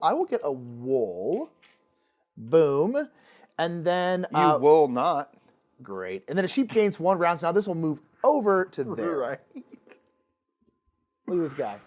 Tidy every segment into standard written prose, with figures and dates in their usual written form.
I will get a wool. Boom. And then... You will not. Great. And then a sheep gains 1 round. So now this will move over to there. Right. Look at this guy.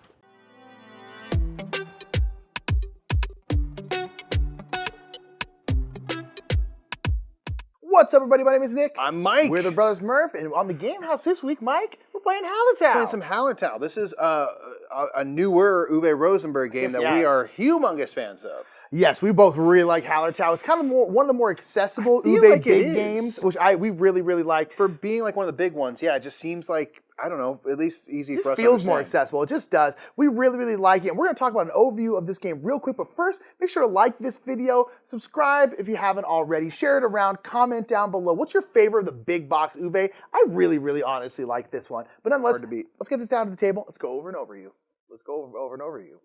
What's up, everybody? My name is Nick. I'm Mike. We're the Brothers Murph, and on the Game House this week, Mike, we're playing Hallertau. Playing some Hallertau. This is a newer Uwe Rosenberg game that we are humongous fans of. Yes, we both really like Hallertau. It's kind of one of the more accessible Uwe like big games, which we really like. For being like one of the big ones, yeah, it just seems like, I don't know, at least easy for us to feels more understand. accessible. It just does. We really like it. And we're going to talk about an overview of this game real quick. But first, make sure to like this video, subscribe if you haven't already, share it around, comment down below. What's your favorite of the big box Uwe? I really honestly like this one. But nonetheless, let's get this down to the table. Let's go over and over you. Let's go over and over you.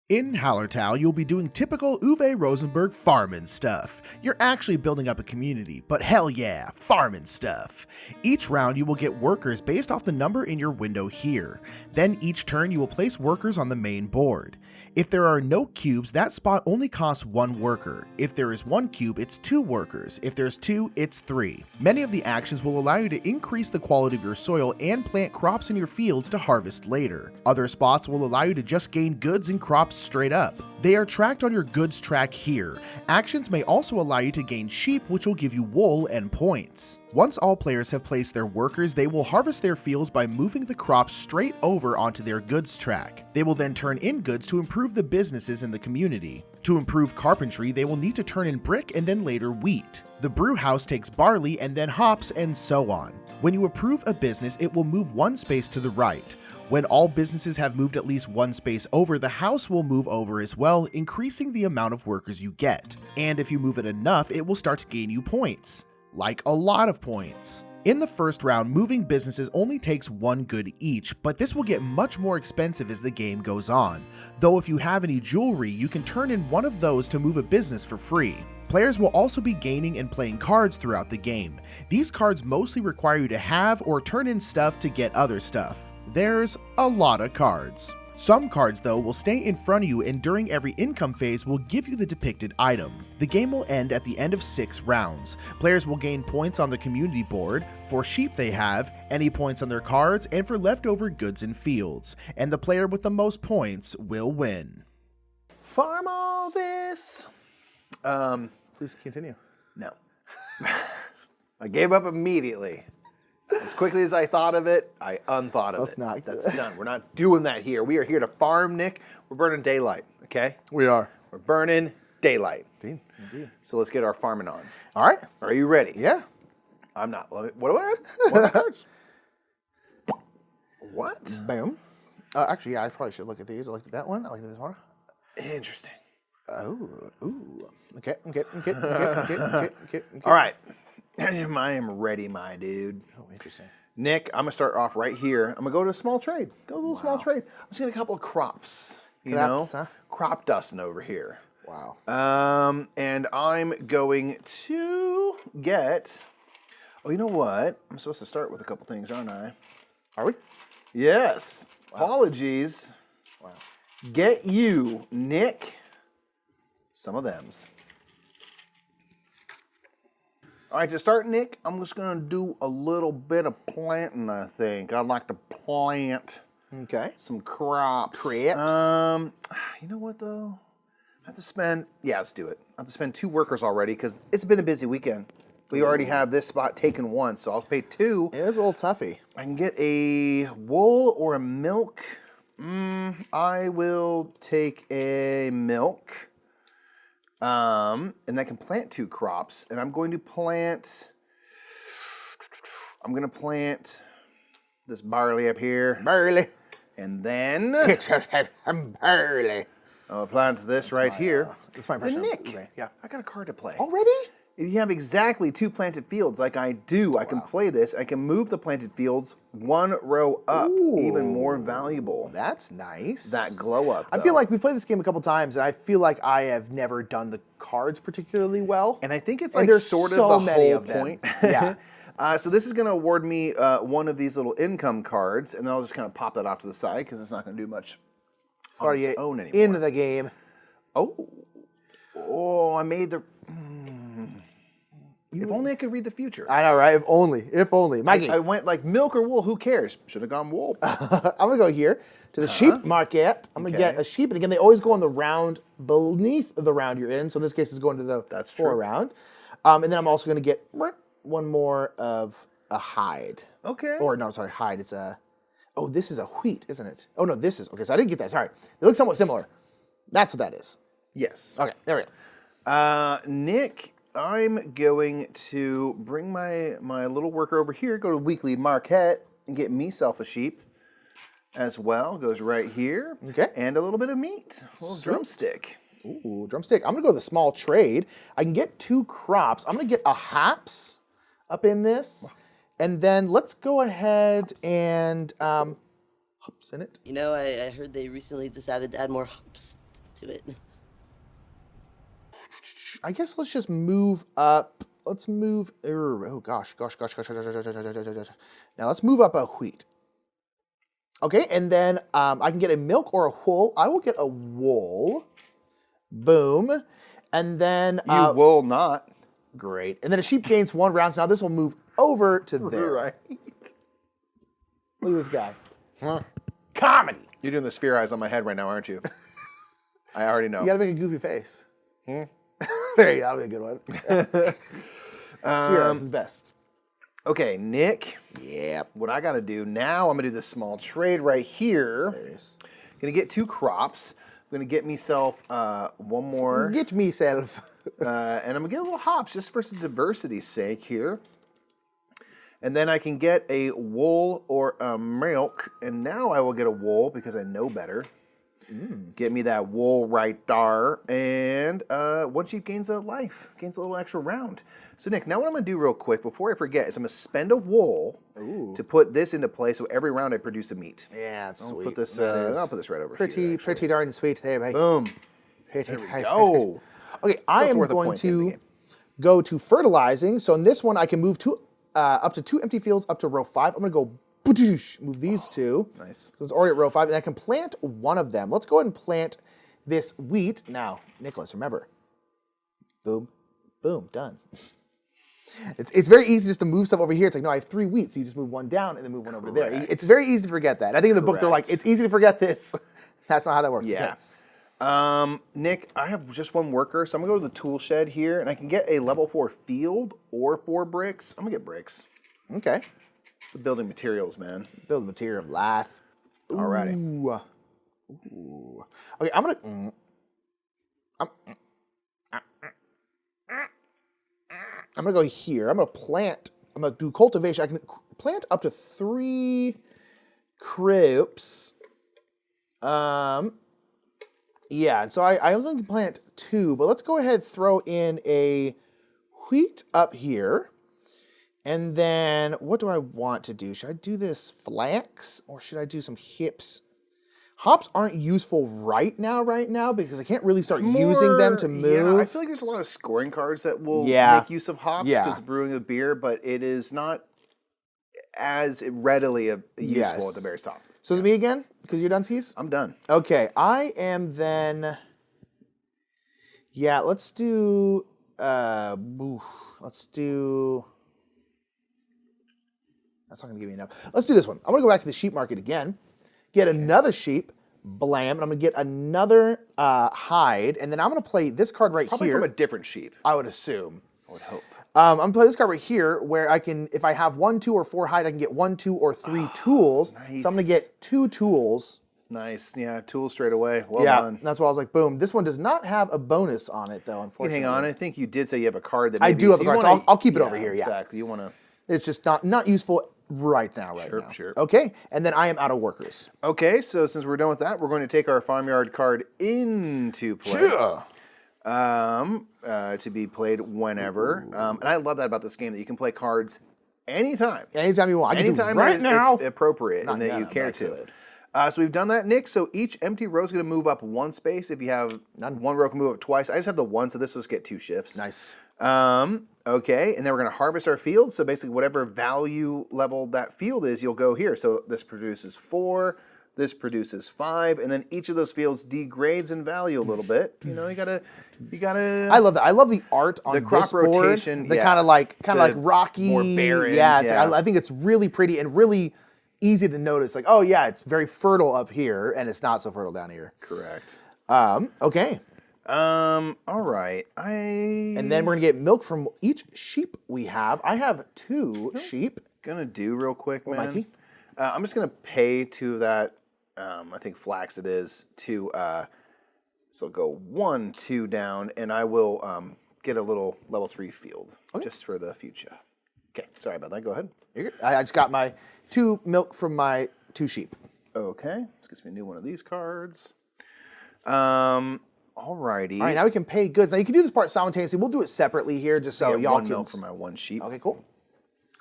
In Hallertau, you'll be doing typical Uwe Rosenberg farmin' stuff. You're actually building up a community, but hell yeah, farmin' stuff. Each round you will get workers based off the number in your window here. Then each turn you will place workers on the main board. If there are no cubes, that spot only costs 1 worker. If there is 1 cube, it's 2 workers. If there's 2, it's 3. Many of the actions will allow you to increase the quality of your soil and plant crops in your fields to harvest later. Other spots will allow you to just gain goods and crops straight up. They are tracked on your goods track here. Actions may also allow you to gain sheep, which will give you wool and points. Once all players have placed their workers, they will harvest their fields by moving the crops straight over onto their goods track. They will then turn in goods to improve the businesses in the community. To improve carpentry, they will need to turn in brick and then later wheat. The brew house takes barley and then hops and so on. When you approve a business, it will move 1 space to the right. When all businesses have moved at least 1 space over, the house will move over as well, increasing the amount of workers you get. And if you move it enough, it will start to gain you points. Like a lot of points. In the first round, moving businesses only takes 1 good each, but this will get much more expensive as the game goes on. Though if you have any jewelry, you can turn in one of those to move a business for free. Players will also be gaining and playing cards throughout the game. These cards mostly require you to have or turn in stuff to get other stuff. There's a lot of cards. Some cards, though, will stay in front of you and during every income phase will give you the depicted item. The game will end at the end of 6 rounds. Players will gain points on the community board, for sheep they have, any points on their cards, and for leftover goods and fields. And the player with the most points will win. Farm all this. Please continue. No. I gave up immediately. As quickly as I thought of it, I unthought of it. That's done. We're not doing that here. We are here to farm, Nick. We're burning daylight, okay? We are. We're burning daylight. Indeed. So let's get our farming on. All right. Are you ready? Yeah. I'm not. What do I have? What are the cards? What? Boom. Actually, yeah, I probably should look at these. I looked at that one. I looked at this one. Interesting. Oh, ooh. Okay. All right. I am ready, my dude. Oh, interesting. Nick, I'm going to start off right here. I'm going to go to a small trade. Go to a little small trade. I'm just going to get a couple of crops. Huh? Crop dusting over here. Wow. And I'm going to get... Oh, you know what? I'm supposed to start with a couple things, aren't I? Are we? Yes. Wow. Apologies. Wow. Get you, Nick, some of thems. All right, to start, Nick, I'm just going to do a little bit of planting, I think. I'd like to plant some crops. You know what, though? I have to spend, let's do it. I have to spend 2 workers already because it's been a busy weekend. We already have this spot taken once, so I'll pay 2. It is a little toughy. I can get a wool or a milk. I will take a milk. And I can plant 2 crops, and I'm going to plant this barley up here. Barley. And then barley. I'll plant this right here. That's my impression. Nick, Okay, yeah. I got a card to play. Already? If you have exactly 2 planted fields like I do, I can play this. I can move the planted fields 1 row up, even more valuable. That's nice. That glow up, though. I feel like we played this game a couple times, and I feel like I have never done the cards particularly well. And I think it's and like there's sort of so the many whole of them. point. Yeah. So this is going to award me 1 of these little income cards, and then I'll just kind of pop that off to the side because it's not going to do much on its own anymore. Into the game. Oh, I made the... If only I could read the future. I know, right? If only. Mikey. I went like milk or wool, who cares? Should have gone wool. I'm going to go here to the sheep market. I'm going to get a sheep. And again, they always go on the round beneath the round you're in. So in this case, it's going to the floor round. And then I'm also going to get one more of a hide. Okay. Or, no, sorry, hide. It's a... Oh, this is a wheat, isn't it? Oh, no, this is... Okay, so I didn't get that. Sorry. They look somewhat similar. That's what that is. Yes. Okay, there we go. Nick... I'm going to bring my little worker over here, go to Weekly Market, and get myself a sheep as well. Goes right here. Okay. And a little bit of meat. A little drumstick. Ooh, drumstick. I'm going to go to the small trade. I can get 2 crops. I'm going to get a hops up in this. And then let's go ahead and hops in it. You know, I heard they recently decided to add more hops to it. I guess let's just move up. Let's move. Oh gosh. Now let's move up a wheat. Okay, and then I can get a milk or a wool. I will get a wool. Boom. And then You will not. Great. And then a sheep gains 1 round. So now this will move over to there. Right. Look at this guy. Comedy. You're doing the sphere eyes on my head right now, aren't you? I already know. You got to make a goofy face. There you go. That'll be a good one. Sphere is the best. Okay, Nick. Yeah. What I got to do now, I'm going to do this small trade right here. Going to get 2 crops. I'm going to get myself one more. Get myself. And I'm going to get a little hops just for some diversity's sake here. And then I can get a wool or a milk. And now I will get a wool because I know better. Get me that wool right there. And 1 sheep gains a life. Gains a little extra round. So Nick, now what I'm going to do real quick before I forget is I'm going to spend a wool to put this into play so every round I produce a meat. Yeah, that's sweet. Put this, That I'll is put this right over pretty, here. pretty darn sweet there, mate. Boom. There we go. Okay, I am worth a going point at the end of the to game. go to fertilizing. So in this one, I can move up to 2 empty fields up to row 5. I'm going to go move these 2. Nice. So it's already at row 5, and I can plant one of them. Let's go ahead and plant this wheat. Now, Nicholas, remember. Boom, boom, done. It's very easy just to move stuff over here. It's like, no, I have 3 wheat, so you just move 1 down and then move 1 over there. It's very easy to forget that. I think in the book they're like, it's easy to forget this. That's not how that works. Yeah. Okay. Nick, I have just 1 worker, so I'm going to go to the tool shed here, and I can get a level 4 field or 4 bricks. I'm going to get bricks. Okay. It's the building materials, man. Build material of life. Alrighty. Ooh. Okay, I'm going to go here. I'm going to plant. I'm going to do cultivation. I can plant up to 3 crops. Yeah, so I only can plant 2, but let's go ahead and throw in a wheat up here. And then what do I want to do? Should I do this flax or should I do some hips? Hops aren't useful right now because I can't really start using them to move. Yeah, I feel like there's a lot of scoring cards that will make use of hops because brewing a beer, but it is not as readily useful at the very top. So it's me again? Because you're done, Skis? I'm done. Okay, I am then... Yeah, let's do... Let's do... That's not going to give me enough. Let's do this one. I'm going to go back to the sheep market again, get another sheep, blam, and I'm going to get another hide, and then I'm going to play this card right Probably here. from a different sheep. I would assume. I would hope. I'm going to play this card right here where I can, if I have 1, 2, or 4 hide, I can get 1, 2, or 3 tools. Nice. So I'm going to get 2 tools. Nice. Yeah, tools straight away. Well Yeah, done. that's why I was like, boom. This one does not have a bonus on it, though, unfortunately. Hang on. I think you did say you have a card that I maybe do have a card, so I'll keep it over here, yeah. Exactly. You want to... It's just not useful right now. Sure. Okay, and then I am out of workers. Okay, so since we're done with that, we're going to take our farmyard card into play. Sure. To be played whenever. And I love that about this game, that you can play cards anytime. Anytime you want. I can Anytime do right now. it's appropriate and that you care to. So we've done that, Nick. So each empty row is going to move up 1 space. If you have one row can move up twice. I just have the 1, so this will just get 2 shifts. Nice. Okay, and then we're going to harvest our field. So basically whatever value level that field is, you'll go here. So this produces 4, This produces 5, and then each of those fields degrades in value a little bit. You know, you gotta. I love that. I love the art on the crop this board. rotation. The yeah. kind of like rocky, more barren. Yeah, I think it's really pretty and really easy to notice. Like, oh yeah, it's very fertile up here, and it's not so fertile down here. Correct. Okay. All right. And then we're gonna get milk from each sheep we have. I have 2 sheep. Gonna do real quick, man. Mikey? I'm just gonna pay 2 of that. I think flax it is to. So go 1, 2 down, and I will get a little level 3 field just for the future. Okay, sorry about that. Go ahead. I just got my 2 milk from my 2 sheep. Okay, this gives me a new one of these cards. Alrighty. All right, now we can pay goods. Now you can do this part simultaneously. We'll do it separately here, just so y'all can. 1 milk for my 1 sheep. Okay, cool.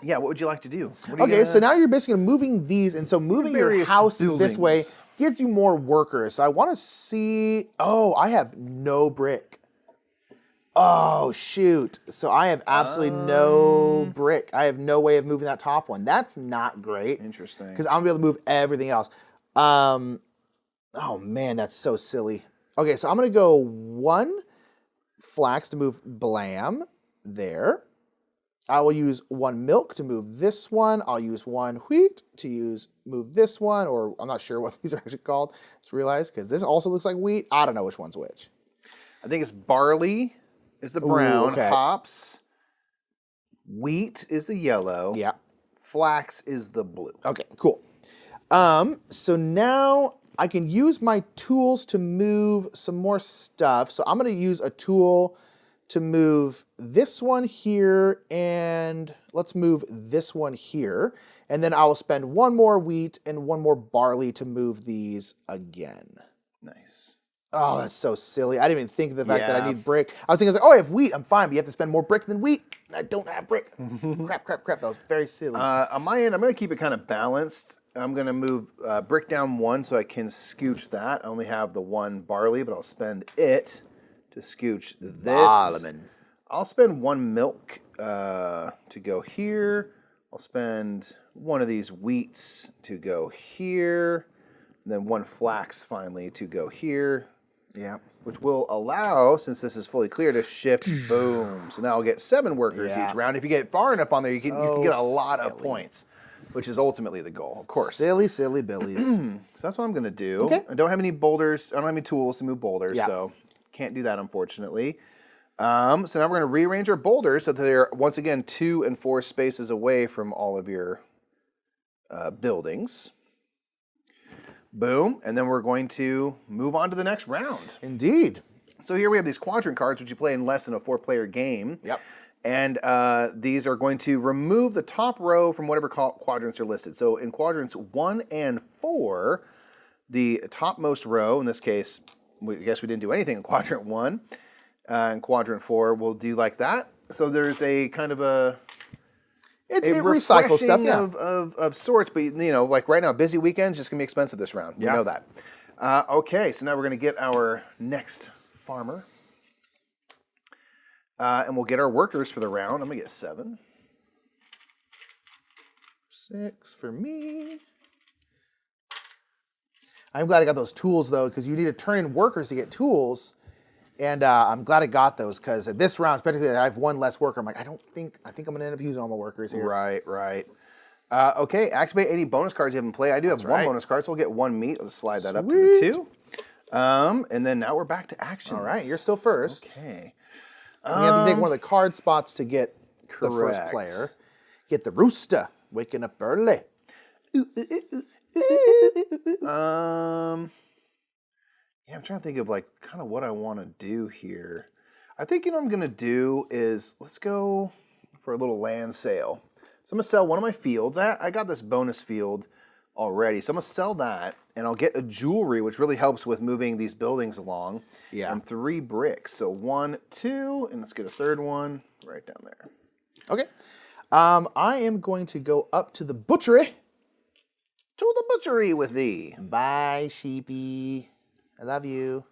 Yeah, what would you like to do? Okay, so now you're basically moving these, and so moving your house this way gives you more workers. So I want to see. Oh, I have no brick. Oh shoot! So I have absolutely no brick. I have no way of moving that top one. That's not great. Interesting. Because I'm gonna be able to move everything else. Oh man, that's so silly. Okay, so I'm gonna go 1 flax to move blam there. I will use 1 milk to move this one. I'll use 1 wheat to move this one, or I'm not sure what these are actually called. Just realized, because this also looks like wheat. I don't know which one's which. I think it's barley is the brown, okay. hops, wheat is the yellow, Yeah. flax is the blue. Okay, cool. So now I can use my tools to move some more stuff. So I'm going to use a tool to move this one here, and let's move this one here. And then I will spend 1 more wheat and 1 more barley to move these again. Nice. Oh, that's so silly. I didn't even think of the fact that I need brick. I was thinking, oh, I have wheat, I'm fine, but you have to spend more brick than wheat. And I don't have brick. Crap. That was very silly. On my end, I'm going to keep it kind of balanced. I'm going to move brick down 1 so I can scooch that. I only have the 1 barley, but I'll spend it to scooch this. Solomon. I'll spend 1 milk to go here. I'll spend 1 of these wheats to go here. And then 1 flax finally to go here. Yeah. Which will allow, since this is fully clear, to shift. Boom. So now I'll get 7 workers each round. If you get far enough on there, you can get a lot of points, which is ultimately the goal, of course. Silly billies. So that's what I'm going to do. Okay. I don't have any boulders. I don't have any tools to move boulders, so can't do that, unfortunately. So now we're going to rearrange our boulders so that they're, once again, 2 and 4 spaces away from all of your buildings. Boom. And then we're going to move on to the next round. Indeed. So here we have these quadrant cards, which you play in less than a 4-player game. Yep. And these are going to remove the top row from whatever quadrants are listed. So in quadrants 1 and 4, the topmost row, in this case, I guess we didn't do anything in quadrant 1. In quadrant 4, we'll do like that. So there's a kind of a It recycles stuff, yeah. of sorts, but you know, like right now, busy weekends just gonna be expensive this round. We know that. Okay, so now we're gonna get our next farmer, and we'll get our workers for the round. I'm gonna get 7. 6 for me. I'm glad I got those tools though, because you need to turn in workers to get tools. And I'm glad I got those, because at this round, especially I have 1 less worker. I'm like, I think I'm gonna end up using all my workers here. Right. Okay, activate any bonus cards you haven't played. I do have 1 bonus card, so we'll get 1 meat. I'll slide that up to the 2. And then now we're back to action. All right, you're still first. Okay. You have to take one of the card spots to get the first player. Get the rooster waking up early. Yeah, I'm trying to think of like kind of what I want to do here. I think what I'm gonna do is let's go for a little land sale. So I'm gonna sell one of my fields. I got this bonus field already, so I'm gonna sell that, and I'll get a jewelry, which really helps with moving these buildings along. Yeah. And 3 bricks. So 1, 2, and let's get a 3rd one right down there. Okay. I am going to go up to the butchery. To the butchery with thee. Bye, sheepy. I love you.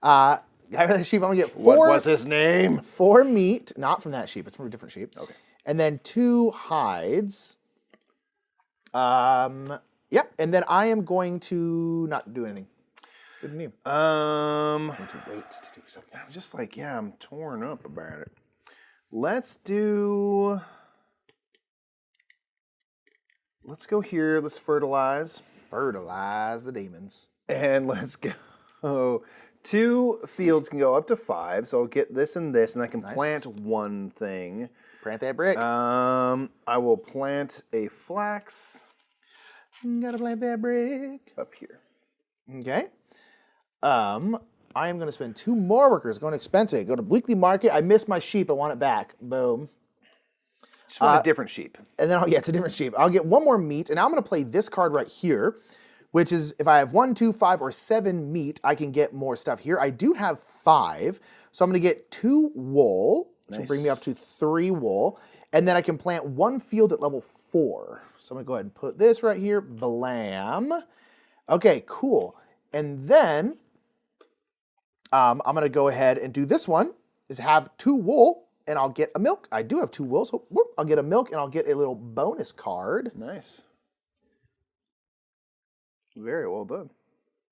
Guy for the sheep, I'm gonna get 4. What was his name? 4 meat, not from that sheep. It's from a different sheep. Okay. And then 2 hides. Yep, and then I am going to not do anything. Good to me. I'm Going to wait to do something. just like, yeah, I'm torn up about it. Let's go here. Let's fertilize. Fertilize the demons. And let's go. 2 fields can go up to 5, so I'll get this and this, and I can plant 1 thing. Plant that brick. I will plant a flax. Gotta plant that brick. Up here. Okay. I am going to spend 2 more workers going to expense rate. Go to weekly market. I missed my sheep. I want it back. Boom. Just want a different sheep. And then it's a different sheep. I'll get 1 more meat, and now I'm going to play this card right here, which is if I have 1, 2, 5, or 7 meat, I can get more stuff here. I do have 5, so I'm going to get 2 wool, which will bring me up to 3 wool, and then I can plant 1 field at level 4. So I'm going to go ahead and put this right here. Blam. Okay, cool. And then I'm going to go ahead and do this one, is have 2 wool, and I'll get a milk. I do have 2 wool, so whoop, I'll get a milk, and I'll get a little bonus card. Nice. Very well done.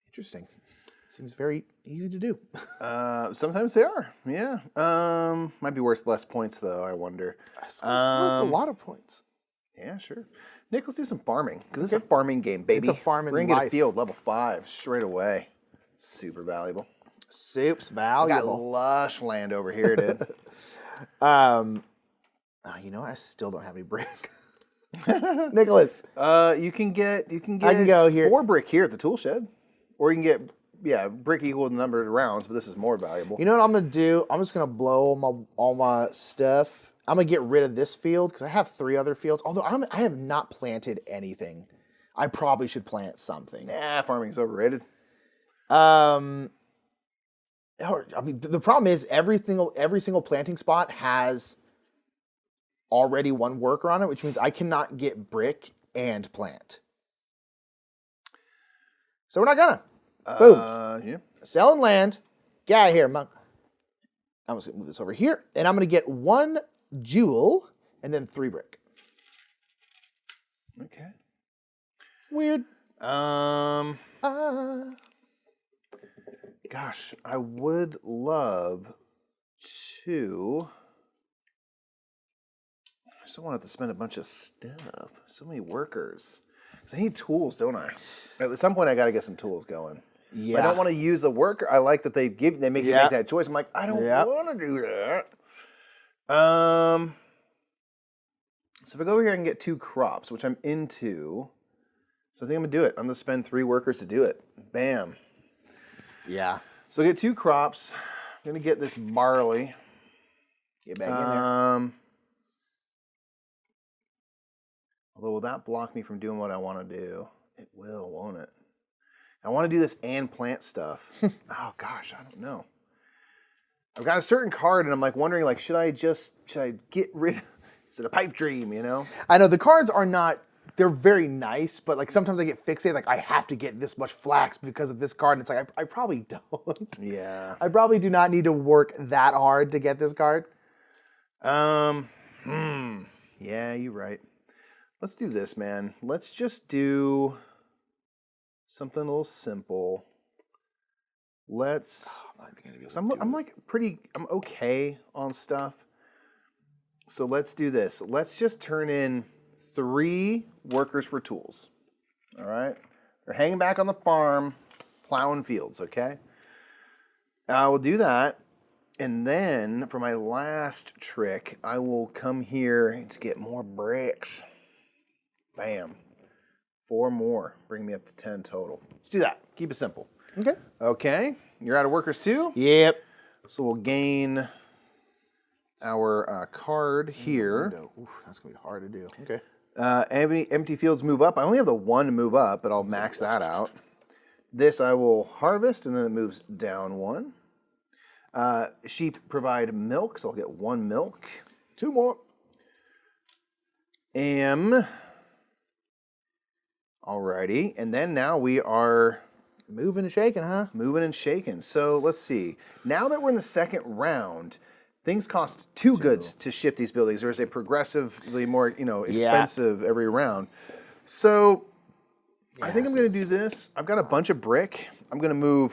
Interesting. Seems very easy to do. Sometimes they are, yeah. Might be worth less points, though, I wonder. It's worth a lot of points. Yeah, sure. Nick, let's do some farming, because it's a farming game, baby. It's a farming We're going to get a life. field level 5 straight away. Super valuable. Soup's I valuable. got lush land over here, dude. You know, I still don't have any brick. Nicholas. You can get I can go here. 4 brick here at the tool shed. Or you can get, brick equal to the number of rounds, but this is more valuable. You know what I'm going to do? I'm just going to blow all my stuff. I'm going to get rid of this field because I have 3 other fields. Although I have not planted anything. I probably should plant something. Nah, farming's overrated. I mean, the problem is every single planting spot has already 1 worker on it, which means I cannot get brick and plant. So we're not gonna. Boom. Yeah. Selling land. Get out of here, monk. I'm just gonna move this over here, and I'm gonna get 1 jewel and then 3 brick. Okay. Weird. Gosh, I would love to. I just don't want to have to spend a bunch of stuff. So many workers. Because I need tools, don't I? At some point, I got to get some tools going. Yeah. I don't want to use a worker. I like that they make you make that choice. I'm like, I don't want to do that. So if I go over here, I can get 2 crops, which I'm into. So I think I'm gonna do it. I'm gonna spend 3 workers to do it. Bam. Yeah. So I get 2 crops. I'm gonna get this barley. Get back in there. Although will that block me from doing what I want to do? It will, won't it? I want to do this and plant stuff. Oh gosh, I don't know. I've got a certain card, and I'm like wondering, like, should I get rid of? Is it a pipe dream? You know? I know the cards are not. They're very nice, but like sometimes I get fixated. Like I have to get this much flax because of this card. And it's like I probably don't. Yeah. I probably do not need to work that hard to get this card. Yeah, you're right. Let's do this, man. Let's just do something a little simple. Let's. I'm not even gonna be able to I'm okay on stuff. So let's do this. Let's just turn in 3 workers for tools. All right? They're hanging back on the farm, plowing fields, okay? We'll do that. And then for my last trick, I will come here and get more bricks. Bam. 4 more. Bring me up to 10 total. Let's do that. Keep it simple. Okay. Okay. You're out of workers too? Yep. So we'll gain our card here. Oof, that's gonna be hard to do. Okay. Empty fields move up. I only have the 1 to move up, but I'll max that out. This I will harvest, and then it moves down 1. Sheep provide milk, so I'll get 1 milk. 2 more. Alrighty, and then now we are Moving and shaking, huh? moving and shaking. So let's see. Now that we're in the second round, things cost 2 goods to shift these buildings. There's a progressively more, expensive every round. So I think I'm going to do this. I've got a bunch of brick. I'm going to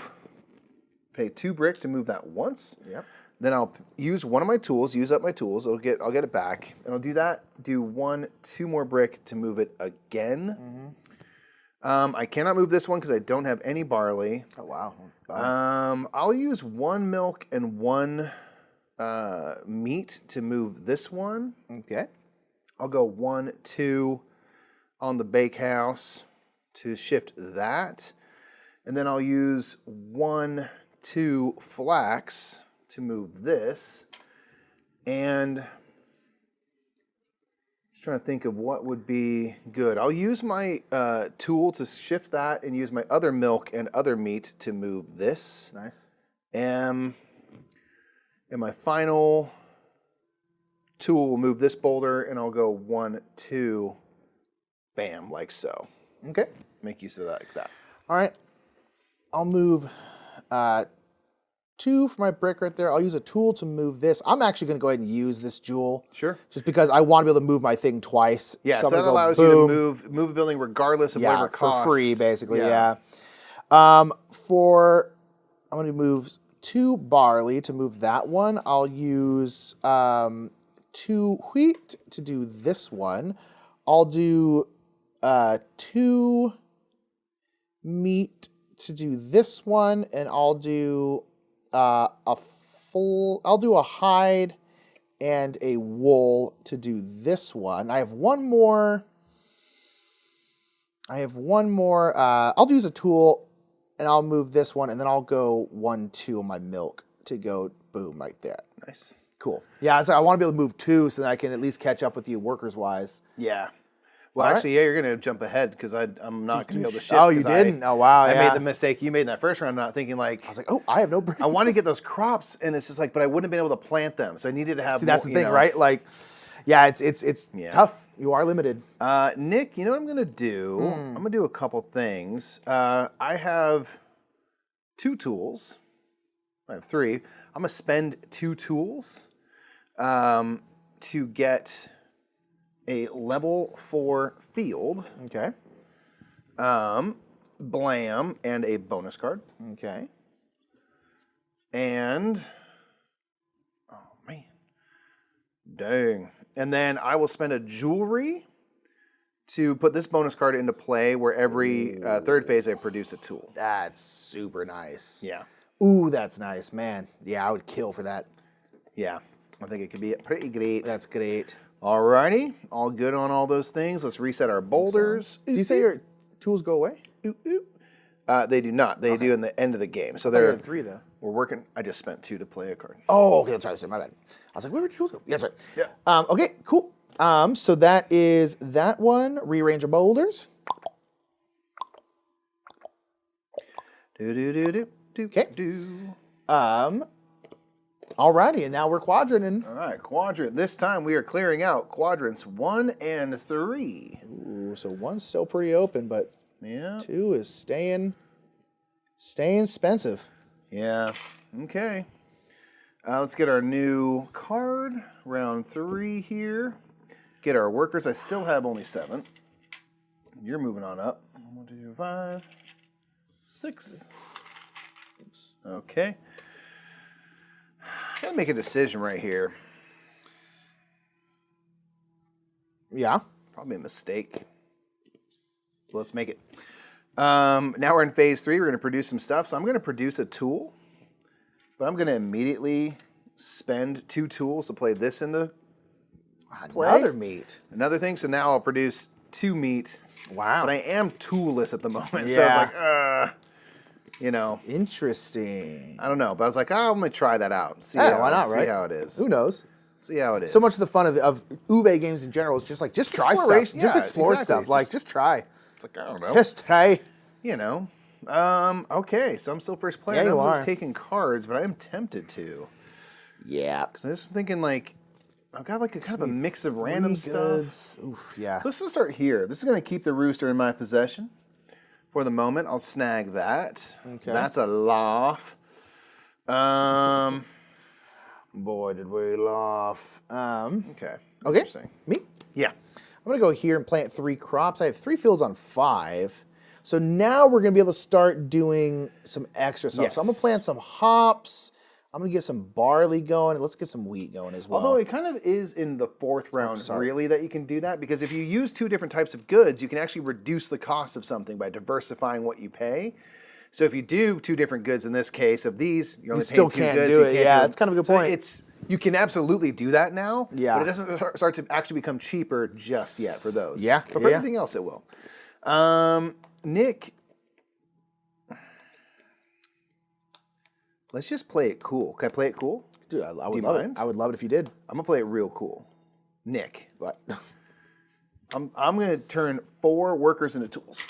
pay 2 bricks to move that once. Yep. Then I'll use one of my tools, use up my tools. I'll get it back, and I'll do that. Do 1, 2 more brick to move it again. I cannot move this one because I don't have any barley. Oh wow. I'll use 1 milk and 1 meat to move this one. Okay. I'll go 1, 2 on the bake house to shift that, and then I'll use 1, 2 flax to move this, and just trying to think of what would be good. I'll use my tool to shift that and use my other milk and other meat to move this. Nice. And my final tool will move this boulder, and I'll go 1, 2, bam, like so. Okay. Make use of that like that. All right. I'll move 2 for my brick right there. I'll use a tool to move this. I'm actually going to go ahead and use this jewel. Sure. Just because I want to be able to move my thing twice. Yeah, so I'm that gonna go allows boom. you to move a building regardless of whatever costs. For free, basically, yeah. I'm going to move 2 barley to move that one. I'll use 2 wheat to do this one. I'll do 2 meat to do this one, and I'll do I'll do a hide and a wool to do this one. I have one more. I'll use a tool, and I'll move this one, and then I'll go 1, 2 on my milk to go boom like that. Nice. Cool. Yeah, so I want to be able to move 2 so that I can at least catch up with you workers-wise. Yeah. Well, All actually, yeah, you're going to jump ahead because I'm not going to be able to shift. Oh, you didn't? Oh, wow, I yeah. made the mistake you made in that first round, not thinking like... I was like, oh, I have no brick. I want to get those crops, and it's just like, but I wouldn't have been able to plant them, so I needed to have See, that's more, the thing, right? Like, yeah, it's Yeah. tough. You are limited. Nick, you know what I'm going to do? I'm going to do a couple things. I have 2 tools. I have 3. I'm going to spend 2 tools to get a level 4 field. Okay. Blam, and a bonus card. Okay. And, oh man, dang. And then I will spend a jewelry to put this bonus card into play where every 3rd phase I produce a tool. That's super nice. Yeah. Ooh, that's nice, man. Yeah, I would kill for that. Yeah. I think it could be pretty great. That's great. Alrighty. All good on all those things. Let's reset our boulders. Do you say your tools go away? They do not. They do in the end of the game. So There they're are 3 though. we're working. I just spent 2 to play a card. Oh, okay, that's right. My bad. I was like, where did your tools go? Yeah, that's right. Yeah. Okay, cool. So that is that one. Rearrange your boulders. Okay. Alrighty, and now we're quadranting. All right, quadrant. This time we are clearing out quadrants 1 and 3. Ooh, so 1's still pretty open, but Yeah. 2 is staying expensive. Yeah. Okay. Let's get our new card. Round 3 here. Get our workers. I still have only 7. You're moving on up. 1, 2, 3, 5, 6. Okay. Gotta make a decision right here. Yeah. Probably a mistake. Let's make it. Now we're in phase 3. We're going to produce some stuff. So I'm going to produce a tool, but I'm going to immediately spend 2 tools to play this into play. Another meat. Another thing. So now I'll produce 2 meat. Wow. But I am toolless at the moment. Yeah. So it's like, you know. Interesting. I don't know. But I was like, oh, I'm going to try that out. See Yeah, why not, right? See how it is. Who knows? See how it is. So much of the fun of Uwe games in general is just like, just try stuff. Exploration, Just yeah, explore exactly. stuff. Like, just try. It's like, I don't know. Just try. You know. Okay, so I'm still first player. Yeah, you I'm are. just taking cards, but I am tempted to. Yeah. Because I'm just thinking, like, I've got like a kind of a mix of random stuff. Oof, yeah. So let's just start here. This is going to keep the rooster in my possession. For the moment, I'll snag that. Okay. That's a laugh. Boy, did we laugh. Okay. Okay. Interesting. Me? Yeah. I'm going to go here and plant 3 crops. I have 3 fields on 5. So now we're going to be able to start doing some extra stuff. Yes. So I'm going to plant some hops. I'm going to get some barley going, and let's get some wheat going as well. Although it kind of is in the 4th round, really, that you can do that. Because if you use 2 different types of goods, you can actually reduce the cost of something by diversifying what you pay. So if you do 2 different goods in this case of these, you're only paying 2 goods. You still can't do it. Yeah, that's kind of a good point. You can absolutely do that now. Yeah. But it doesn't start to actually become cheaper just yet for those. Yeah. But for everything else, it will. Nick, let's just play it cool. Can I play it cool? Dude, I would love it. I would love it if you did. I'm gonna play it real cool. Nick, what? I'm gonna turn 4 workers into tools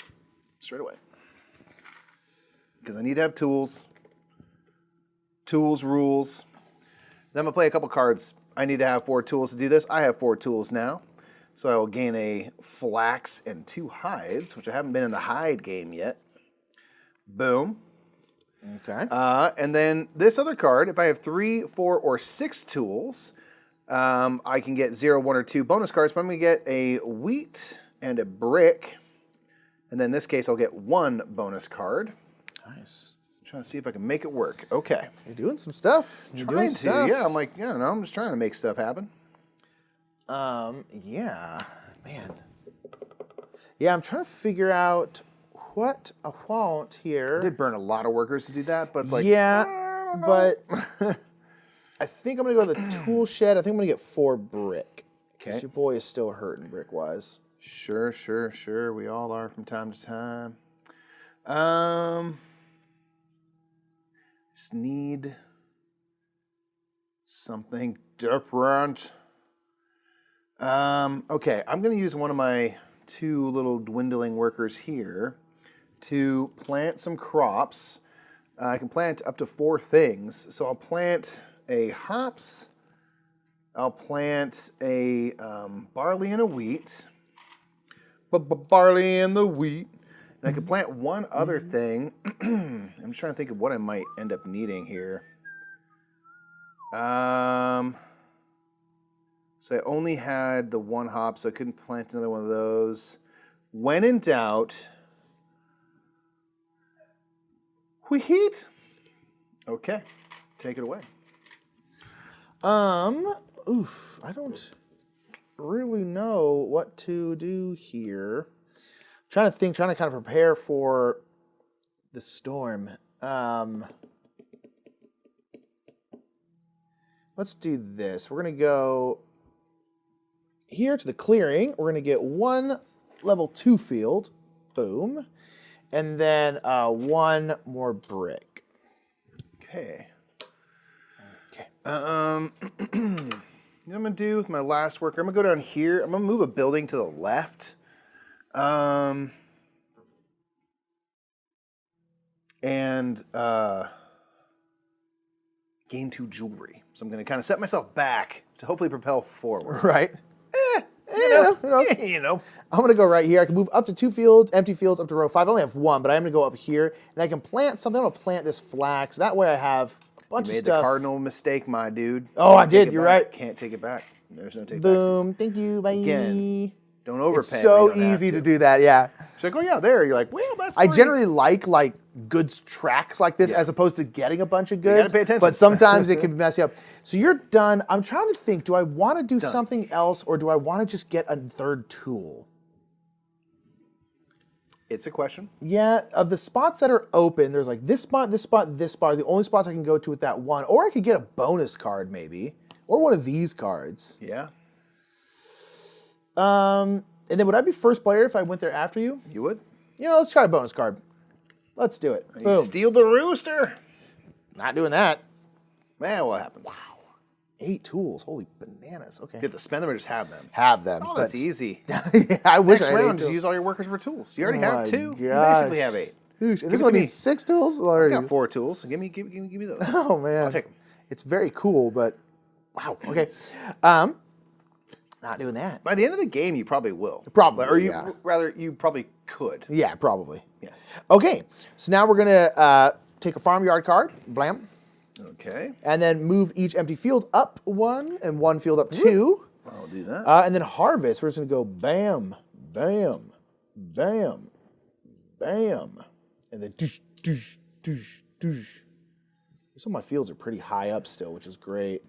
straight away because I need to have tools. Tools rules. Then I'm gonna play a couple cards. I need to have 4 tools to do this. I have 4 tools now. So I will gain a flax and 2 hides, which I haven't been in the hide game yet. Boom. Okay. And then this other card, if I have 3, 4, or 6 tools, I can get 0, 1, or 2 bonus cards, but I'm going to get a wheat and a brick. And then in this case, I'll get 1 bonus card. Nice. So I'm trying to see if I can make it work. Okay. You're doing some stuff. Yeah, I'm like, yeah, no, I'm just trying to make stuff happen. Yeah, man. Yeah, I'm trying to figure out what I want here. I did burn a lot of workers to do that, but it's like... Yeah, but I think I'm going to go to the tool shed. I think I'm going to get 4 brick. Okay. Your boy is still hurting brick-wise. Sure. We all are from time to time. Just need something different. Okay, I'm going to use one of my 2 little dwindling workers here to plant some crops. I can plant up to 4 things. So I'll plant a hops, I'll plant a barley and a wheat, barley and the wheat, and I can plant one other thing. I'm just trying to think of what I might end up needing here. So I only had the 1 hop, so I couldn't plant another one of those. When in doubt, wheat. Okay, take it away. I don't really know what to do here. Trying to kind of prepare for the storm. Let's do this. We're going to go here to the clearing. We're going to get 1 level 2 field. Boom. And then 1 more brick. Okay. You know what I'm going to do with my last worker? I'm going to go down here. I'm going to move a building to the left. And gain 2 jewelry. So I'm going to kind of set myself back to hopefully propel forward. Right. Who knows? You know. I'm going to go right here. I can move up to 2 fields, empty fields up to row 5. I only have 1, but I'm going to go up here, and I can plant something. I'm going to plant this flax. That way I have a bunch of stuff. You made the cardinal mistake, my dude. Oh, I did. You're right. Can't take it back. There's no take backs. Boom. Thank you. Bye. Again, don't overpay. It's so easy to do that, yeah. It's like, oh yeah, there. You're like, well, that's. I generally like goods tracks like this as opposed to getting a bunch of goods. You gotta pay attention. But sometimes it can mess you up. So you're done. I'm trying to think, do I want to do something else or do I want to just get a 3rd tool? It's a question. Yeah, of the spots that are open, there's like this spot, this spot, this spot are the only spots I can go to with that 1. Or I could get a bonus card maybe. Or one of these cards. Yeah. And then would I be first player if I went there after you? You would? Yeah, let's try a bonus card. Let's do it. Boom. Steal the rooster. Not doing that. Man, what happens? Wow. 8 tools. Holy bananas. Okay. You have to spend them or just have them? Have them. Oh, that's easy. Yeah, I wish Next I had round, 8 just use all your workers for tools. You already have 2. Gosh. You basically have 8. This one needs 6 tools already. I got 4 tools. Give me those. Oh, man. I'll take them. It's very cool, but wow. Okay. Not doing that. By the end of the game, you probably will. Probably, Or you probably could. Yeah, probably. Yeah. Okay. So now we're going to take a farmyard card. Blam. Okay. And then move each empty field up 1 and 1 field up 2. I'll do that. And then harvest. We're just going to go bam, bam, bam, Bam. And then doosh, doosh, doosh, doosh. Some of my fields are pretty high up still, which is great.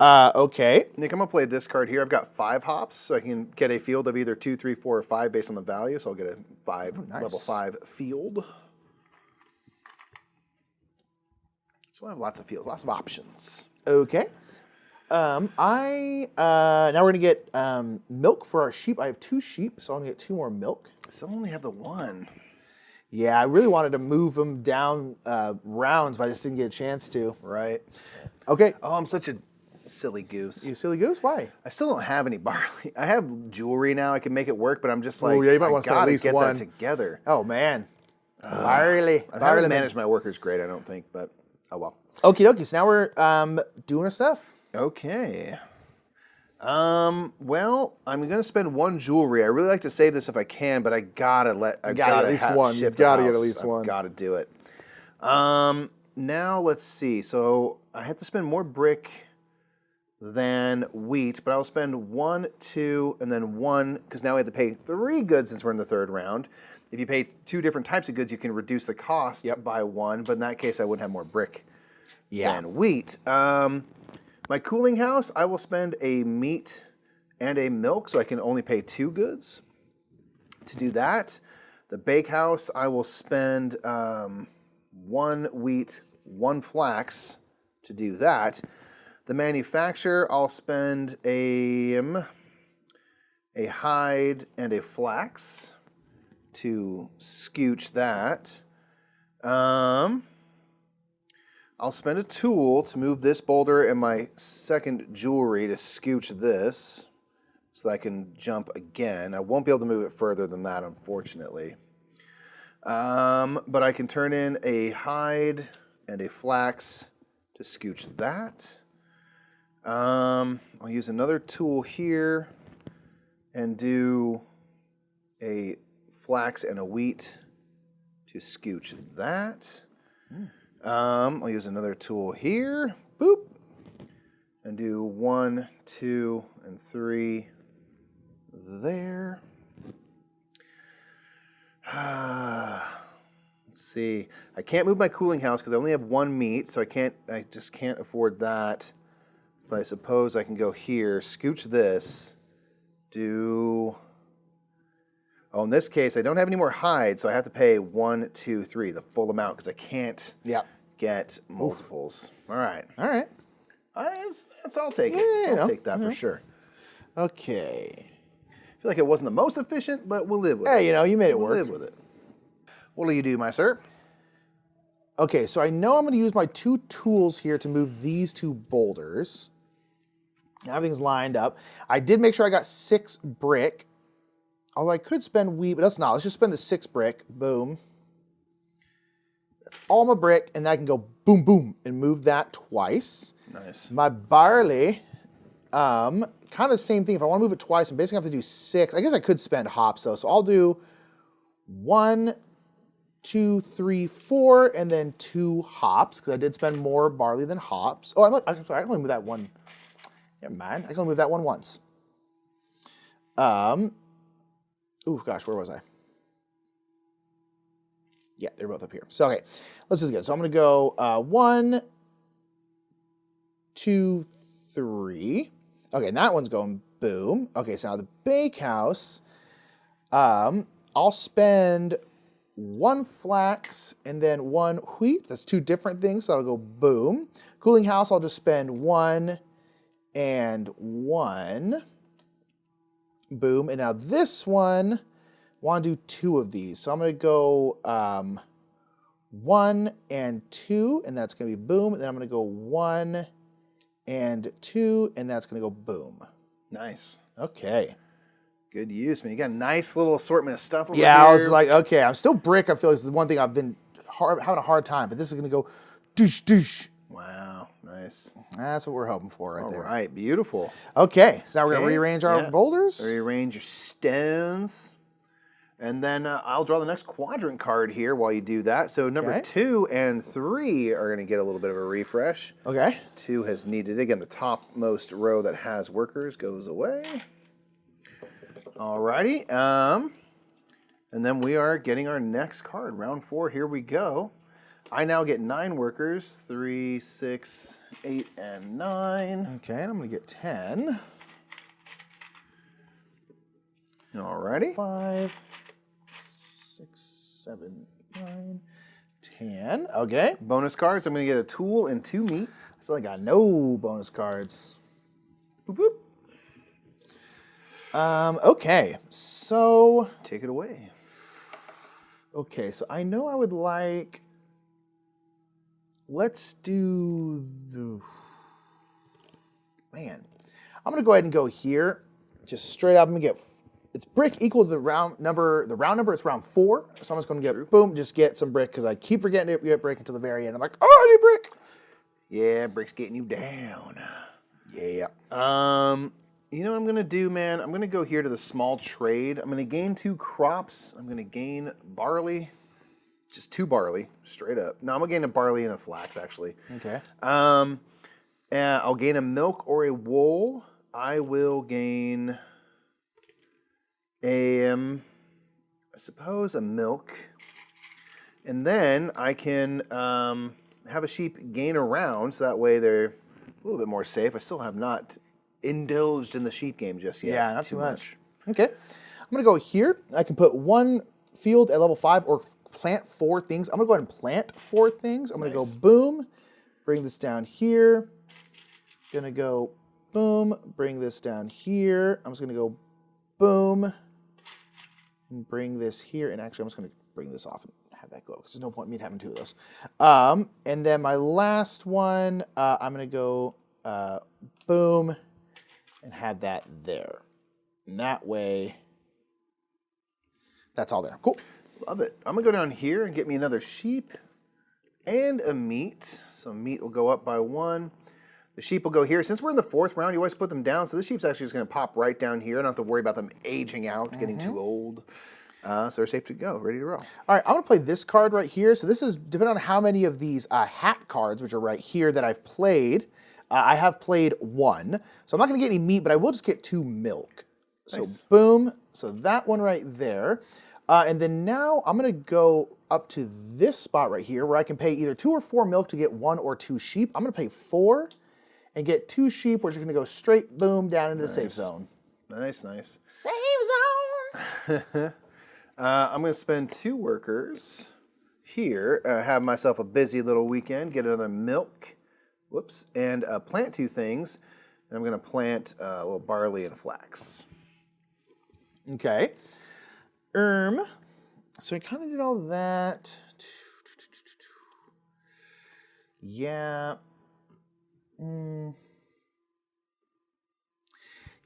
Okay. Nick, I'm going to play this card here. I've got 5 hops, so I can get a field of either 2, 3, 4, or 5 based on the value. So I'll get a level 5 field. So I have lots of fields, lots of options. Okay. Now we're going to get milk for our sheep. I have 2 sheep, so I'm going to get 2 more milk. I still only have the 1. Yeah, I really wanted to move them down rounds, but I just didn't get a chance to. Right. Okay. Oh, I'm such a silly goose. You silly goose? Why? I still don't have any barley. I have jewelry now. I can make it work, but I'm just like, yeah, you might want to gotta at least get one that together. Oh, man. Barley. I haven't managed my workers great, I don't think, but oh well. Okie dokie. So now we're doing our stuff. Okay. Well, I'm gonna spend 1 jewelry. I really like to save this if I can, but I gotta get at least one. Shift You gotta the get at house. least one. I've gotta do it. Now let's see. So I have to spend more brick than wheat, but I'll spend 1, 2, and then 1 because now we have to pay 3 goods since we're in the 3rd round. If you pay 2 different types of goods, you can reduce the cost by 1. But in that case, I wouldn't have more brick than wheat. My cooling house, I will spend a meat and a milk, so I can only pay 2 goods to do that. The bake house, I will spend 1 wheat, 1 flax to do that. The manufacturer, I'll spend a hide and a flax to scooch that. I'll spend a tool to move this boulder and my 2nd jewelry to scooch this so that I can jump again. I won't be able to move it further than that, unfortunately. But I can turn in a hide and a flax to scooch that. I'll use another tool here and do a flax and a wheat to scooch that. I'll use another tool here, boop, and do 1, 2, and 3 there. Let's see. I can't move my cooling house because I only have 1 meat, so I just can't afford that. But I suppose I can go here, scooch this, do. Oh, in this case, I don't have any more hide, so I have to pay 1, 2, 3, the full amount, because I can't get multiples. All right. All right. I'll take it. I'll take that for sure. Okay. I feel like it wasn't the most efficient, but we'll live with it. Hey, you made it work. We'll live with it. What'll you do, my sir? Okay, so I know I'm going to use my 2 tools here to move these 2 boulders. Everything's lined up. I did make sure I got 6 brick. Although I could spend wheat, but let's not. Let's just spend the 6 brick. Boom. That's all my brick, and then I can go boom, boom, and move that twice. Nice. My barley, kind of the same thing. If I want to move it twice, I'm basically have to do 6. I guess I could spend hops, though. So I'll do 1, 2, 3, 4, and then 2 hops, because I did spend more barley than hops. Oh, I can only move that one. Never mind. I can only move that one once. Ooh, gosh, where was I? Yeah, they're both up here. So, okay, let's do this again. So I'm going to go 1, 2, 3. Okay, and that one's going boom. Okay, so now the bake house, I'll spend 1 flax and then 1 wheat. That's 2 different things, so I'll go boom. Cooling house, I'll just spend 1 and 1. Boom. And now this one, I want to do 2 of these. So I'm going to go 1 and 2, and that's going to be boom. And then I'm going to go 1 and 2, and that's going to go boom. Nice. Okay. Good use, man. You got a nice little assortment of stuff over here. Yeah, I was like, okay, I'm still brick. I feel like it's the one thing I've been having a hard time, but this is going to go doosh, doosh. Wow, nice. That's what we're hoping for right there. All right, beautiful. Okay, so now we're going to rearrange our boulders. Rearrange your stones. And then I'll draw the next quadrant card here while you do that. So number 2 and 3 are going to get a little bit of a refresh. Okay. 2 has needed, again, the topmost row that has workers goes away. Alrighty. And then we are getting our next card. Round 4, here we go. I now get 9 workers. 3, 6, 8, and 9. Okay, and I'm going to get 10. Alrighty. 5, 6, 7, 9, 10. Okay. Bonus cards. I'm going to get a tool and 2 meat. I still got no bonus cards. Boop, boop. Okay, so... Take it away. Okay, so I know I would like... Let's do the... Man. I'm going to go ahead and go here. Just straight up, I'm going to get... It's brick equal to the round number. The round number is round 4. So I'm just going to get, boom, just get some brick because I keep forgetting to get brick until the very end. I'm like, oh, I need brick. Yeah, brick's getting you down. Yeah. You know what I'm going to do, man? I'm going to go here to the small trade. I'm going to gain 2 crops. I'm going to gain barley. Just 2 barley, straight up. No, I'm going to gain a barley and a flax, actually. Okay. And I'll gain a milk or a wool. I will gain I suppose a milk. And then I can have a sheep gain a round, so that way they're a little bit more safe. I still have not indulged in the sheep game just yet. Yeah, not too much. Okay. I'm going to go here. I can put 1 field at level 5 or plant 4 things. I'm going to go ahead and plant 4 things. I'm going to go boom, bring this down here. Going to go boom, bring this down here. I'm just going to go boom and bring this here. And actually, I'm just going to bring this off and have that go because there's no point in me having 2 of those. And then my last one, I'm going to go boom and have that there. And that way, that's all there. Cool. Love it. I'm going to go down here and get me another sheep and a meat. So meat will go up by 1. The sheep will go here. Since we're in the 4th round, you always put them down. So the sheep's actually just going to pop right down here. I don't have to worry about them aging out, getting too old. So they're safe to go, ready to roll. All right, I'm going to play this card right here. So this is, depending on how many of these hat cards, which are right here, that I've played, I have played 1. So I'm not going to get any meat, but I will just get 2 milk. Nice. So boom. So that one right there. And then now I'm going to go up to this spot right here where I can pay either 2 or 4 milk to get 1 or 2 sheep. I'm going to pay 4 and get 2 sheep, which are going to go straight boom down into the safe zone. Nice, nice. Safe zone! I'm going to spend 2 workers here, have myself a busy little weekend, get another milk, whoops, and plant 2 things. And I'm going to plant a little barley and flax. Okay. So I kind of did all that. Yeah.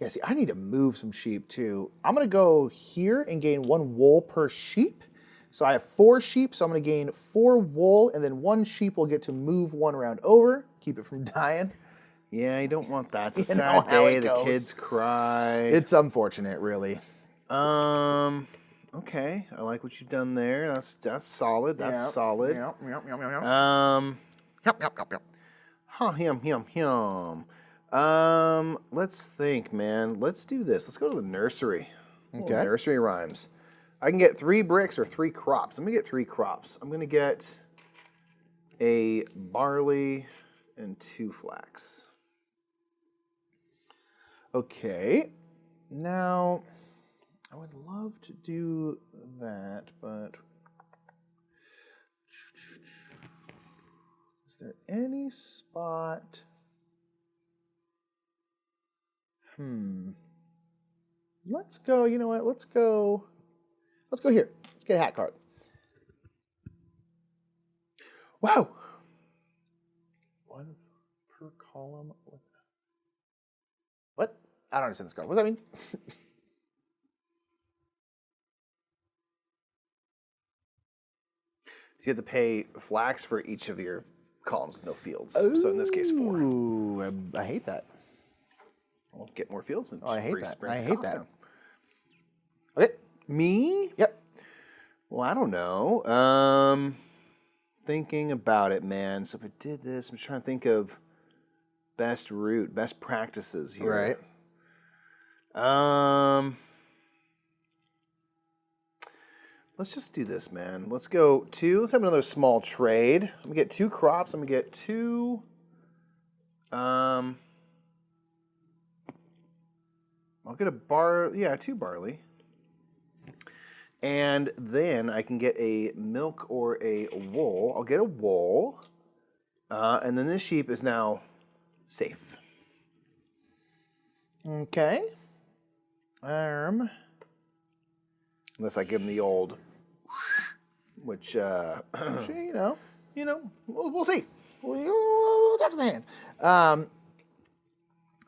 Yeah, see, I need to move some sheep too. I'm going to go here and gain 1 wool per sheep. So I have 4 sheep, so I'm going to gain 4 wool, and then 1 sheep will get to move 1 round over, keep it from dying. Yeah, you don't want that. It's a You know sad how day. it The goes. kids cry. It's unfortunate, really. Okay. I like what you've done there. That's solid. That's solid. Yep. Yum. Let's think, man. Let's do this. Let's go to the nursery. Okay. Nursery rhymes. I can get 3 bricks or 3 crops. I'm gonna get 3 crops. I'm gonna get a barley and 2 flax. Okay. Now, I would love to do that, but is there any spot? Let's go, you know what? Let's go here. Let's get a hat card. Wow. 1 per column with what? I don't understand this card. What does that mean? You have to pay flax for each of your columns with no fields. So in this case, 4. Ooh, I hate that. We'll get more fields and I hate that. brings I the hate cost that. down. Okay. Me? Yep. Well, I don't know. Thinking about it, man. So if I did this, I'm trying to think of best route, best practices here. Right. Let's just do this, man. Let's go let's have another small trade. I'm gonna get 2 crops. I'm gonna get 2, I'll get 2 barley. And then I can get a milk or a wool. I'll get a wool. And then this sheep is now safe. Okay. Unless I give him the old, which, you know, we'll see. We'll talk to the hand.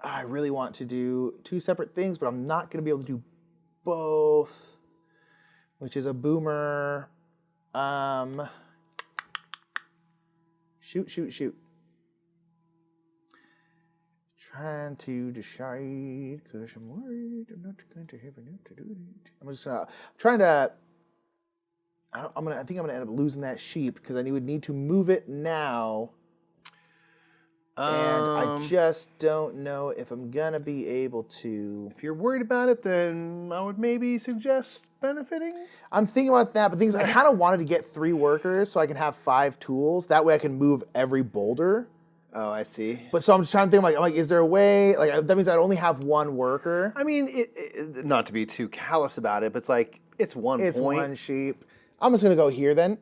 I really want to do 2 separate things, but I'm not going to be able to do both, which is a boomer. Shoot. Trying to decide because I'm worried I'm not going to have enough to do it. I'm just trying to. I think I'm gonna end up losing that sheep because I would need to move it now, and I just don't know if I'm gonna be able to. If you're worried about it, then I would maybe suggest benefiting. I'm thinking about that, but I kind of wanted to get 3 workers so I can have 5 tools. That way I can move every boulder. Oh, I see. But so I'm just trying to think, I'm like, is there a way? Like that means I'd only have 1 worker. I mean, not to be too callous about it, but it's like it's 1 point. It's 1 sheep. I'm just gonna go here then.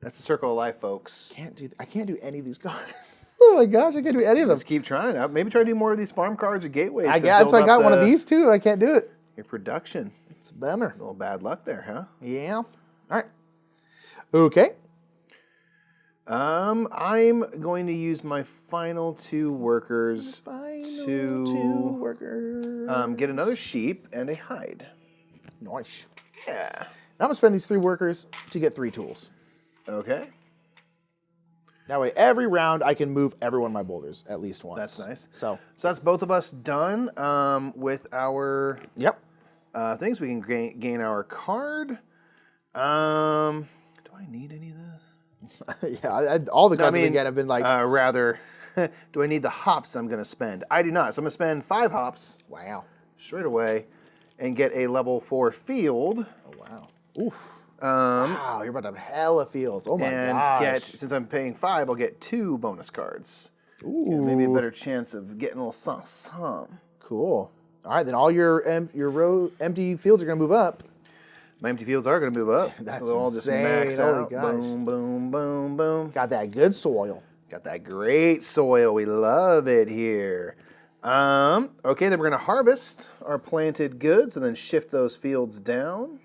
That's the circle of life, folks. I can't do any of these cards. Oh my gosh, I can't do any of them. Just keep trying. Maybe try to do more of these farm cards or gateways. That's why I got one of these too. I can't do it. Your production. It's a bummer. A little bad luck there, huh? Yeah. All right. Okay. I'm going to use my final 2 workers to get another sheep and a hide. Nice. Yeah. And I'm gonna spend these 3 workers to get 3 tools. Okay. That way, every round I can move every one of my boulders at least once. That's nice. So that's both of us done with our things. We can gain our card. Do I need any of this? Yeah, all the cards have been like... rather, do I need the hops I'm going to spend? I do not. So I'm going to spend 5 hops. Wow. Straight away. And get a level 4 field. Oh, wow. Oof. Wow, you're about to have hella fields. Oh, my gosh. Since I'm paying 5, I'll get 2 bonus cards. Ooh. Get maybe a better chance of getting a little some. Cool. All right, then all your empty fields are going to move up. My empty fields are going to move up. That's so they'll all just insane. max Holy out. gosh. Boom, boom, boom, boom. Got that good soil. Got that great soil. We love it here. Okay, then we're going to harvest our planted goods and then shift those fields down.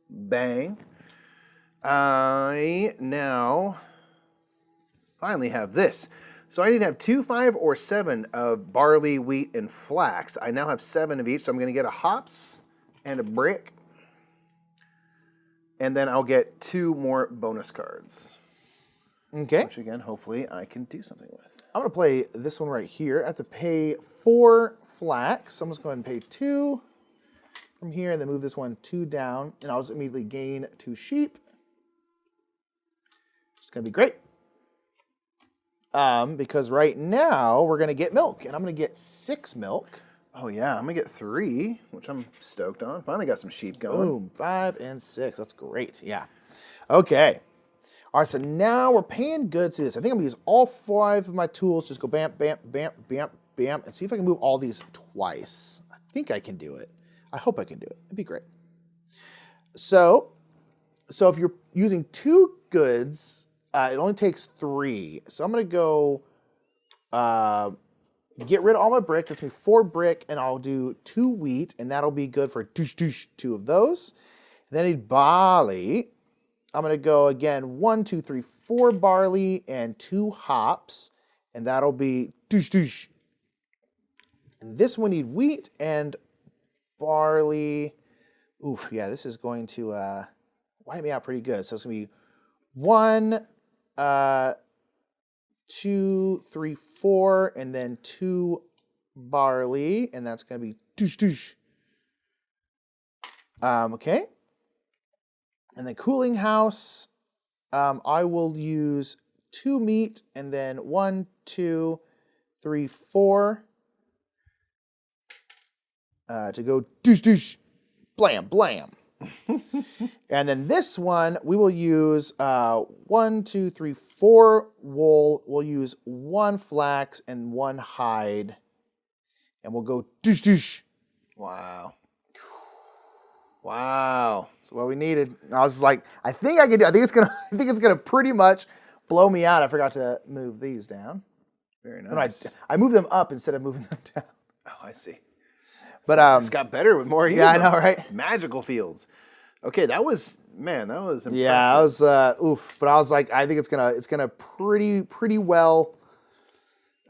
Bang. I now finally have this. So I need to have 2, 5, or 7 of barley, wheat, and flax. I now have 7 of each, so I'm going to get a hops and a brick. And then I'll get 2 more bonus cards. Okay. Which again, hopefully I can do something with. I'm going to play this one right here. I have to pay 4 flax. So I'm just going to pay 2 from here and then move this one 2 down. And I'll just immediately gain 2 sheep. It's going to be great. Because right now we're going to get milk. And I'm going to get 6 milk. Oh yeah, I'm going to get 3, which I'm stoked on. Finally got some sheep going. Boom, 5 and 6. That's great. Yeah. Okay. All right, so now we're paying good to this. I think I'm going to use all 5 of my tools. Just go bam, bam, bam, bam, bam, and see if I can move all these twice. I think I can do it. I hope I can do it. It'd be great. So if you're using 2 goods, it only takes 3. So I'm going to go get rid of all my brick. That's me 4 brick, and I'll do 2 wheat, and that'll be good for 2 of those. And then I need barley. I'm going to go again 1, 2, 3, 4 barley and 2 hops, and that'll be And this one need wheat and barley. Ooh, yeah, this is going to wipe me out pretty good. So it's going to be 1, 2, 3, 4, and then 2 barley, and that's going to be okay. And then cooling house, I will use 2 meat, and then 1, 2, 3, 4 to go blam, blam. And then this one, we will use 1, 2, 3, 4 wool. We'll use 1 flax and 1 hide. And we'll go doosh doosh. Wow. Wow. That's what we needed. I was like, I think I can do. I think it's gonna pretty much blow me out. I forgot to move these down. Very No, nice. I moved them up instead of moving them down. Oh, I see. But it's got better with more use. yeah, I know, right? Magical fields. Okay, that was impressive. Yeah, I was oof. But I was like, I think it's gonna pretty well.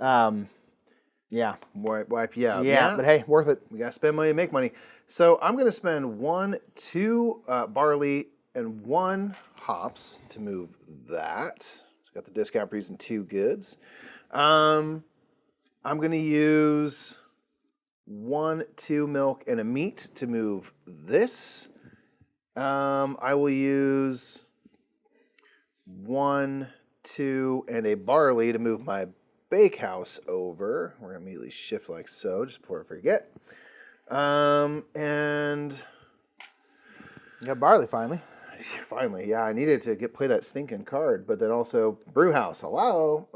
Yeah. Wipe you out. Yeah, but hey, worth it. We gotta spend money to make money. So I'm gonna spend 1, 2 barley and 1 hops to move that. Got the discount for using 2 goods. I'm gonna use 1, 2 milk and a meat to move this. I will use 1, 2 and a barley to move my bakehouse over. We're gonna immediately shift like so, just before I forget. And You got barley finally. finally, yeah, I needed to play that stinking card, but then also brew house. Hello.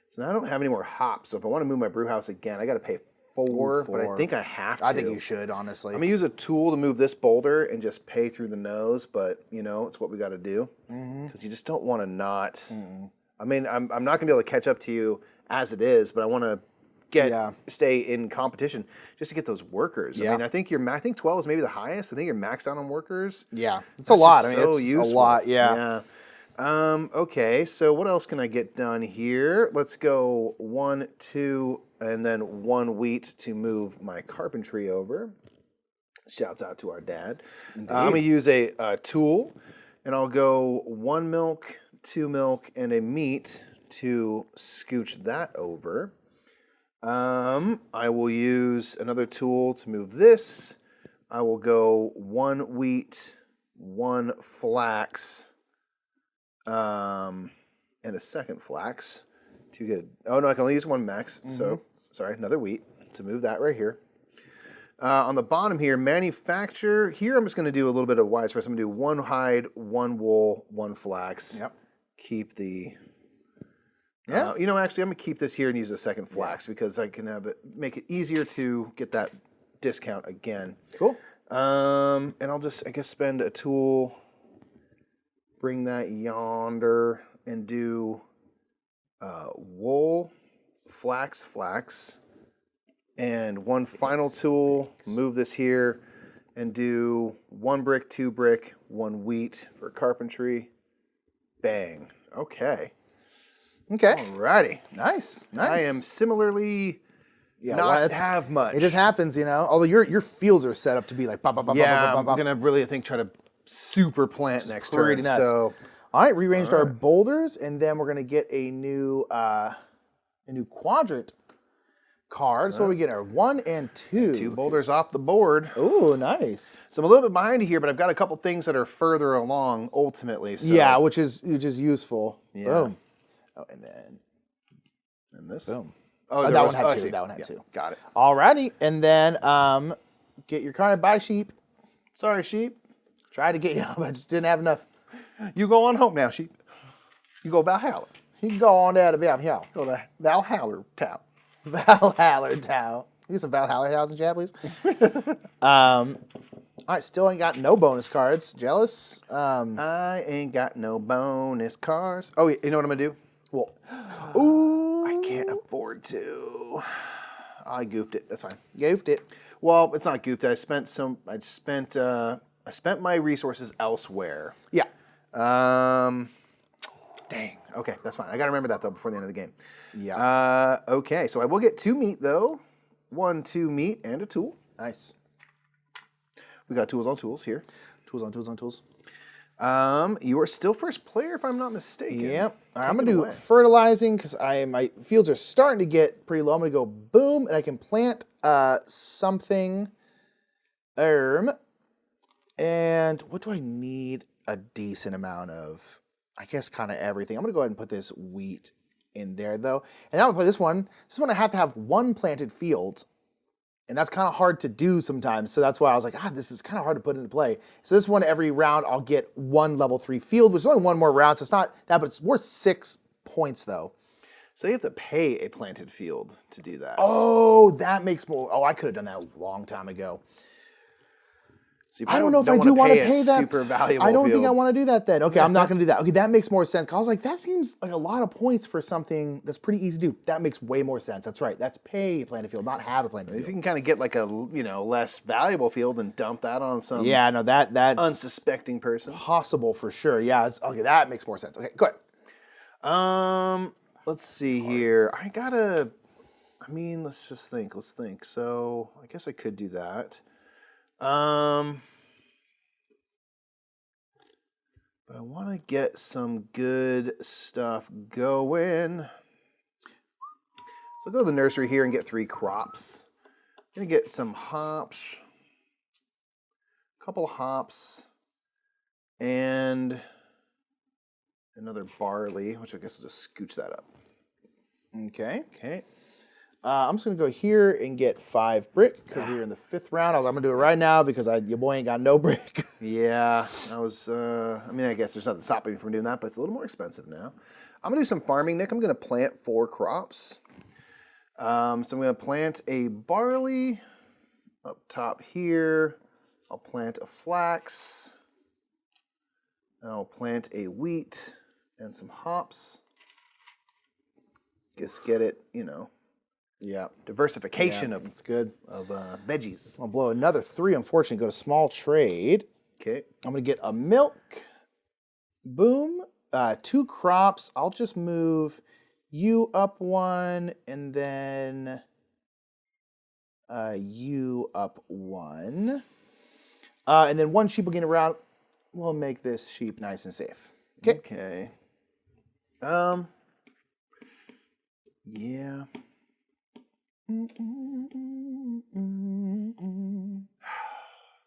So now I don't have any more hops. So if I want to move my brew house again, I got to pay 4, but I think I have to. I think you should, honestly. I'm gonna use a tool to move this boulder and just pay through the nose, but you know, it's what we got to do because you just don't want to not. I mean, I'm not gonna be able to catch up to you as it is, but I want to stay in competition just to get those workers. Yeah. I mean, I think 12 is maybe the highest. I think you're maxed out on workers. Yeah, it's a lot. I Just mean, so it's useful. a lot. Yeah. Okay, so what else can I get done here? Let's go 1, 2, and then 1 wheat to move my carpentry over. Shouts out to our dad. I'm going to use a tool, and I'll go 1 milk, 2 milk, and a meat to scooch that over. I will use another tool to move this. I will go 1 wheat, 1 flax, and a second flax to get. Oh no, I can only use 1 max. So sorry, another wheat to move that right here. On the bottom here, manufacture. Here I'm just going to do a little bit of widespread. So I'm going to do 1 hide, 1 wool, 1 flax. Yep. Keep the. Yeah. You know, actually, I'm going to keep this here and use a second flax because I can make it easier to get that discount again. Cool. And I'll just, I guess, spend a tool, bring that yonder, and do wool, flax, and 1 final tool, move this here, and do 1 brick, 2 brick, 1 wheat for carpentry. Bang. Okay. Okay. Alrighty. Nice. I am similarly have much. It just happens, you know. Although your fields are set up to be like bop, bop, bop, Yeah, bop, bop, I'm bop, gonna really, I think, try to super plant next turn. pretty nuts. So, all right, rearranged our boulders, and then we're gonna get a new quadrant card. So we get our 1 and 2. 2 boulders off the board. Ooh, nice. So I'm a little bit behind you here, but I've got a couple things that are further along ultimately. So. Yeah, which is useful. Yeah. Boom. Oh, and then this. boom. Oh, that one had I 2. see. That one had Yeah, 2. Got it. Alrighty, and then get your card. Bye, sheep. Sorry, sheep. Tried to get you, but I just didn't have enough. You go on home now, sheep. You go Valhalla. You can go on down to Valhalla. Go to Valhalla Town. Valhalla Town. Get some Valhalla Towns in chat, please. All right, still ain't got no bonus cards. Jealous? I ain't got no bonus cards. Oh, you know what I'm gonna do? Well, ooh, I can't afford to. I goofed it. That's fine. goofed it. Well, it's not goofed. I spent my resources elsewhere. Yeah. Dang. Okay, that's fine. I gotta remember that though before the end of the game. Yeah. Okay, so I will get 2 meat though. 1, 2 meat and a tool. Nice. We got tools on tools here. Tools on tools on tools. You are still first player if I'm not mistaken. Yep. All right, I'm Take gonna it do away. fertilizing because my fields are starting to get pretty low. I'm gonna go boom, and I can plant something. And what do I need a decent amount of? I guess kind of everything. I'm gonna go ahead and put this wheat in there though, and I'm gonna put this one. This one I have to have 1 planted field, And that's kind of hard to do sometimes. So that's why I was like, this is kind of hard to put into play. So this one, every round, I'll get 1 level 3 field, which is only 1 more round. So it's not that, but it's worth 6 points though. So you have to pay a planted field to do that. Oh, that makes more. Oh, I could have done that a long time ago. So I don't know if I do want to pay that. Super valuable I don't think I field. want to do that then. Okay, I'm not going to do that. Okay, that makes more sense. 'Cause I was like, that seems like a lot of points for something that's pretty easy to do. That makes way more sense. That's right. That's pay a planted field, not have a planted If field. you can kind of get like a less valuable field and dump that on some that's unsuspecting person. possible for sure. Yeah, okay, that makes more sense. Okay, go ahead. Let's see here. Let's just think. Let's think. So I guess I could do that. But I want to get some good stuff going. So I'll go to the nursery here and get 3 crops. I'm going to get some hops, a couple of hops, and another barley, which I guess will just scooch that up. Okay. Okay. I'm just going to go here and get 5 brick because we're in the 5th round. I'm going to do it right now because your boy ain't got no brick. Yeah, I guess there's nothing stopping me from doing that, but it's a little more expensive now. I'm going to do some farming, Nick. I'm going to plant 4 crops. So I'm going to plant a barley up top here. I'll plant a flax. I'll plant a wheat and some hops. Just get it, Yeah. diversification It's good. of veggies. I'll blow another 3, unfortunately, go to small trade. Okay. I'm going to get a milk. Boom. 2 crops. I'll just move you up 1 and then you up 1. And then 1 sheep will get around. We'll make this sheep nice and safe. Okay. Yeah.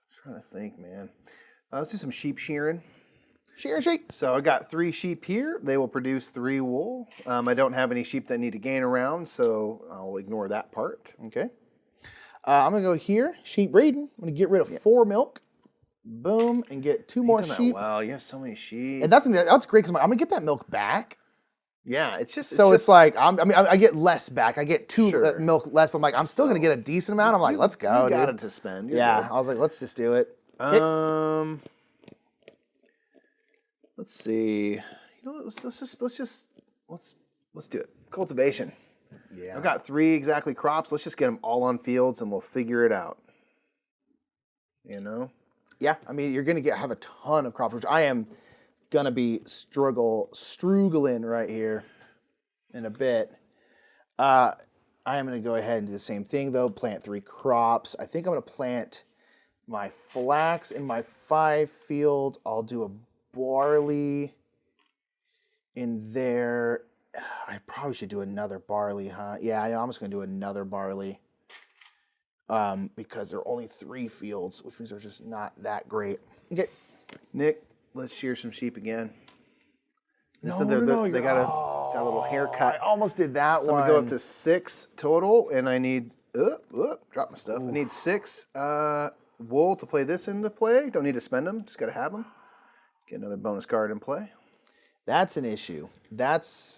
Trying to think, man. Let's do some sheep shearing. Shear sheep. So I got 3 sheep here. They will produce 3 wool. I don't have any sheep that need to gain around, so I'll ignore that part. Okay. I'm going to go here. Sheep breeding. I'm going to get rid of 4 milk. Boom. And get 2 more sheep. Wow, you have so many sheep. And that's great because I'm going to get that milk back. Yeah, it's just... It's like, I get less back. I get 2 Sure. milk less, but I'm like, I'm still going to get a decent amount. I'm like, let's go, You got dude. it to spend. You're Yeah, good. I was like, let's just do it. Let's see. Let's do it. Cultivation. Yeah. I've got 3 exactly crops. Let's just get them all on fields and we'll figure it out. Yeah, you're going to have a ton of crops, which I am going to be struggling right here in a bit. I am going to go ahead and do the same thing, though. Plant 3 crops. I think I'm going to plant my flax in my 5 field. I'll do a barley in there. I probably should do another barley, huh? Yeah, I know. I'm just going to do another barley. Because there are only 3 fields, which means they're just not that great. Okay. Nick, let's shear some sheep again. They got a little haircut. I almost did that So one. I'm going to go up to 6 total, and I need, drop my stuff. I need 6 wool to play this into play. Don't need to spend them, just got to have them. Get another bonus card in play. That's an issue.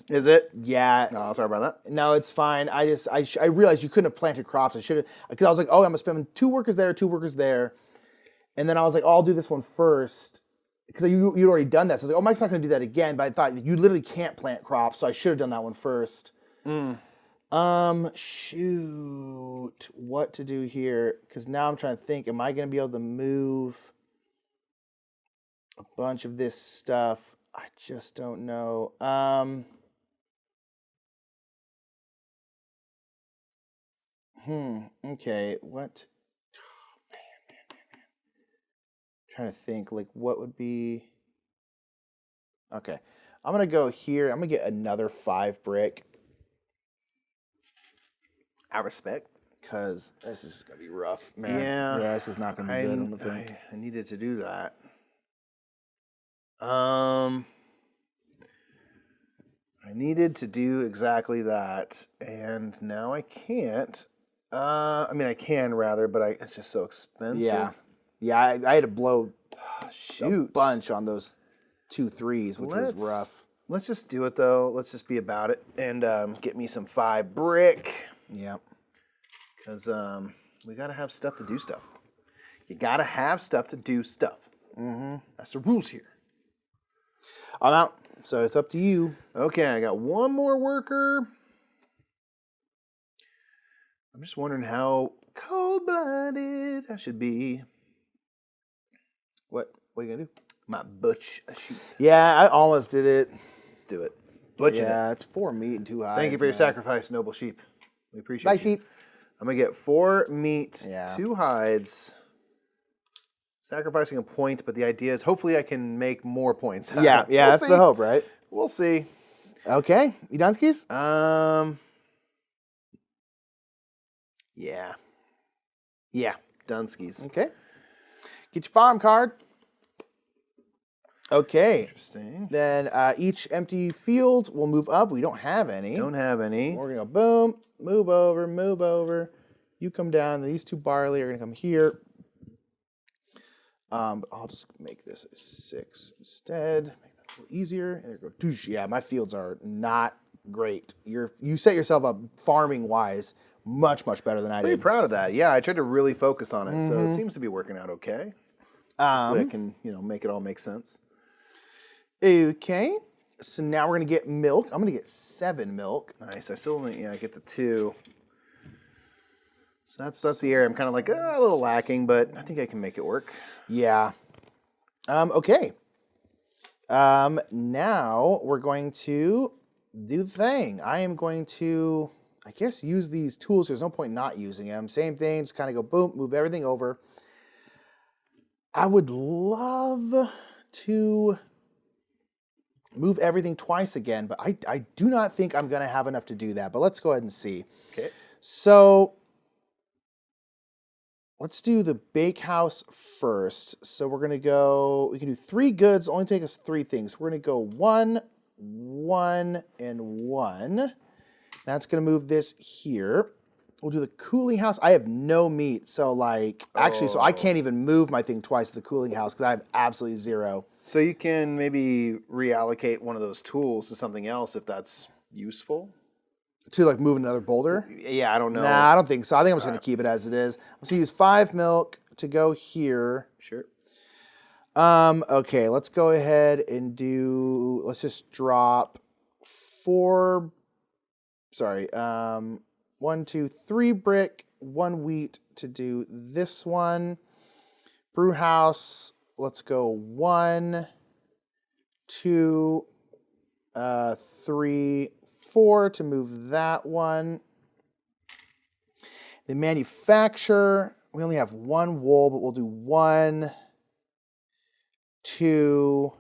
Is it? Yeah. Oh, sorry about that. No, it's fine. I realized you couldn't have planted crops. I should have, because I was like, oh, I'm gonna spend 2 workers there, 2 workers there, and then I was like, oh, I'll do this one first because you'd already done that. So I was like, oh, Mike's not gonna do that again. But I thought you literally can't plant crops, so I should have done that one first. Shoot, what to do here? Because now I'm trying to think. Am I gonna be able to move a bunch of this stuff? I just don't know. Okay. What? Oh, man. Trying to think. Like, what would be? Okay. I'm gonna go here. I'm gonna get another 5 brick. I respect. Cause this is gonna be rough, man. Yeah. Yeah, this is not gonna be good. On the thing. I needed to do that. I needed to do exactly that, and now I can't I mean, I can rather, but it's just so expensive. Yeah. Yeah, I had to blow Shoot. a bunch on those 2 3s, which was rough. Let's just do it, though. Let's just be about it and get me some 5 brick. Yeah. Because we got to have stuff to do stuff. You got to have stuff to do stuff. That's the rules here. I'm out, so it's up to you. Okay, I got one more worker. I'm just wondering how cold-blooded I should be. What are you going to do? My butch a sheep. Yeah, I almost did it. Let's do it. Butching Yeah, it's 4 meat and 2 hides. Thank you for your sacrifice, noble sheep. We appreciate Bye, you. sheep. I'm going to get 4 meat, Yeah. 2 hides. Sacrificing a point, but the idea is hopefully I can make more points. Yeah, We'll that's see. the hope, right? We'll see. Okay, you done, Skis? Yeah, Dunskies. Okay. Get your farm card. Okay. Interesting. Then each empty field will move up. We don't have any. Don't have any. We're going to go boom, move over, move over. You come down. These 2 barley are going to come here. But I'll just make this a 6 instead. Make that a little easier. And there we go. Doosh. Yeah, my fields are not great. You set yourself up farming-wise much, much better than I Pretty did. proud of that. Yeah, I tried to really focus on it, so it seems to be working out okay. Hopefully I can, make it all make sense. Okay. So now we're going to get milk. I'm going to get 7 milk. Nice. I still only, I get the 2. So that's the area I'm kind of like a little lacking, but I think I can make it work. Yeah. Okay. Now we're going to do the thing. I am going to, I guess, use these tools. There's no point not using them. Same thing. Just kind of go boom, move everything over. I would love to move everything twice again, but I do not think I'm going to have enough to do that. But let's go ahead and see. Okay. So let's do the bake house first. So we're going to go, we can do 3 goods, only take us 3 things. We're going to go 1, 1, and 1. That's going to move this here. We'll do the cooling house. I have no meat, so so I can't even move my thing twice to the cooling house because I have absolutely 0. So you can maybe reallocate one of those tools to something else if that's useful. To move another boulder? Yeah, I don't know. Nah, I don't think so. I think I'm just going to keep it as it is. I'm just going to use 5 milk to go here. Sure. Okay, let's go ahead and do, let's just drop 4, sorry, 1, 2, 3 brick, 1 wheat to do this one. Brew house, let's go 1, 2, 3, 4 to move that one. The manufacturer, we only have 1 wool, but we'll do 1, 2,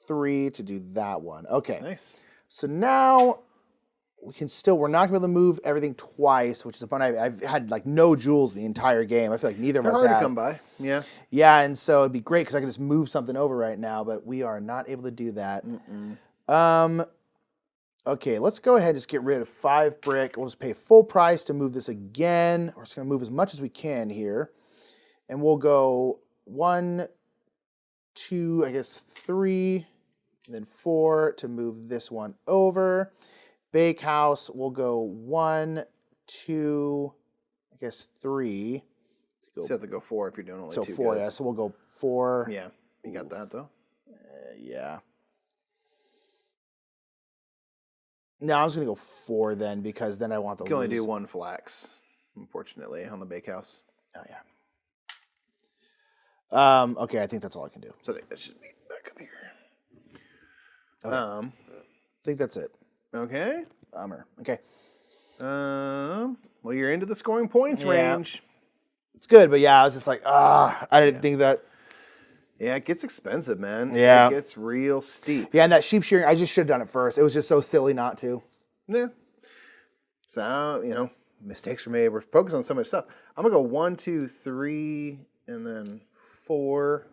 3 to do that one. Okay. Nice. So now we're not going to be able to move everything twice, which is a fun. I've had no jewels the entire game. I feel like neither of us Hard have. to come by. Yeah. Yeah, and so it'd be great because I can just move something over right now, but we are not able to do that. Okay, let's go ahead and just get rid of 5 brick. We'll just pay full price to move this again. We're just going to move as much as we can here. And we'll go 1, 2, I guess 3, and then 4 to move this one over. Bake house, we'll go 1, 2, I guess 3. You still have to go 4 if you're doing only 2 4, goods. yeah. So we'll go 4. Yeah, you got that though. Yeah. No, I was gonna go 4 then because then I want the. You can only do 1 flax, unfortunately, on the bakehouse. Oh yeah. Okay, I think that's all I can do. So that should be back up here. Okay. I think that's it. Okay. Bummer. Okay. Well, you're into the scoring points Yeah. range. It's good, but yeah, I was just like, I didn't think that. Yeah, it gets expensive, man. Yeah. It gets real steep. Yeah, and that sheep shearing, I just should have done it first. It was just so silly not to. Yeah. So, mistakes were made. We're focused on so much stuff. I'm going to go 1, 2, 3, and then 4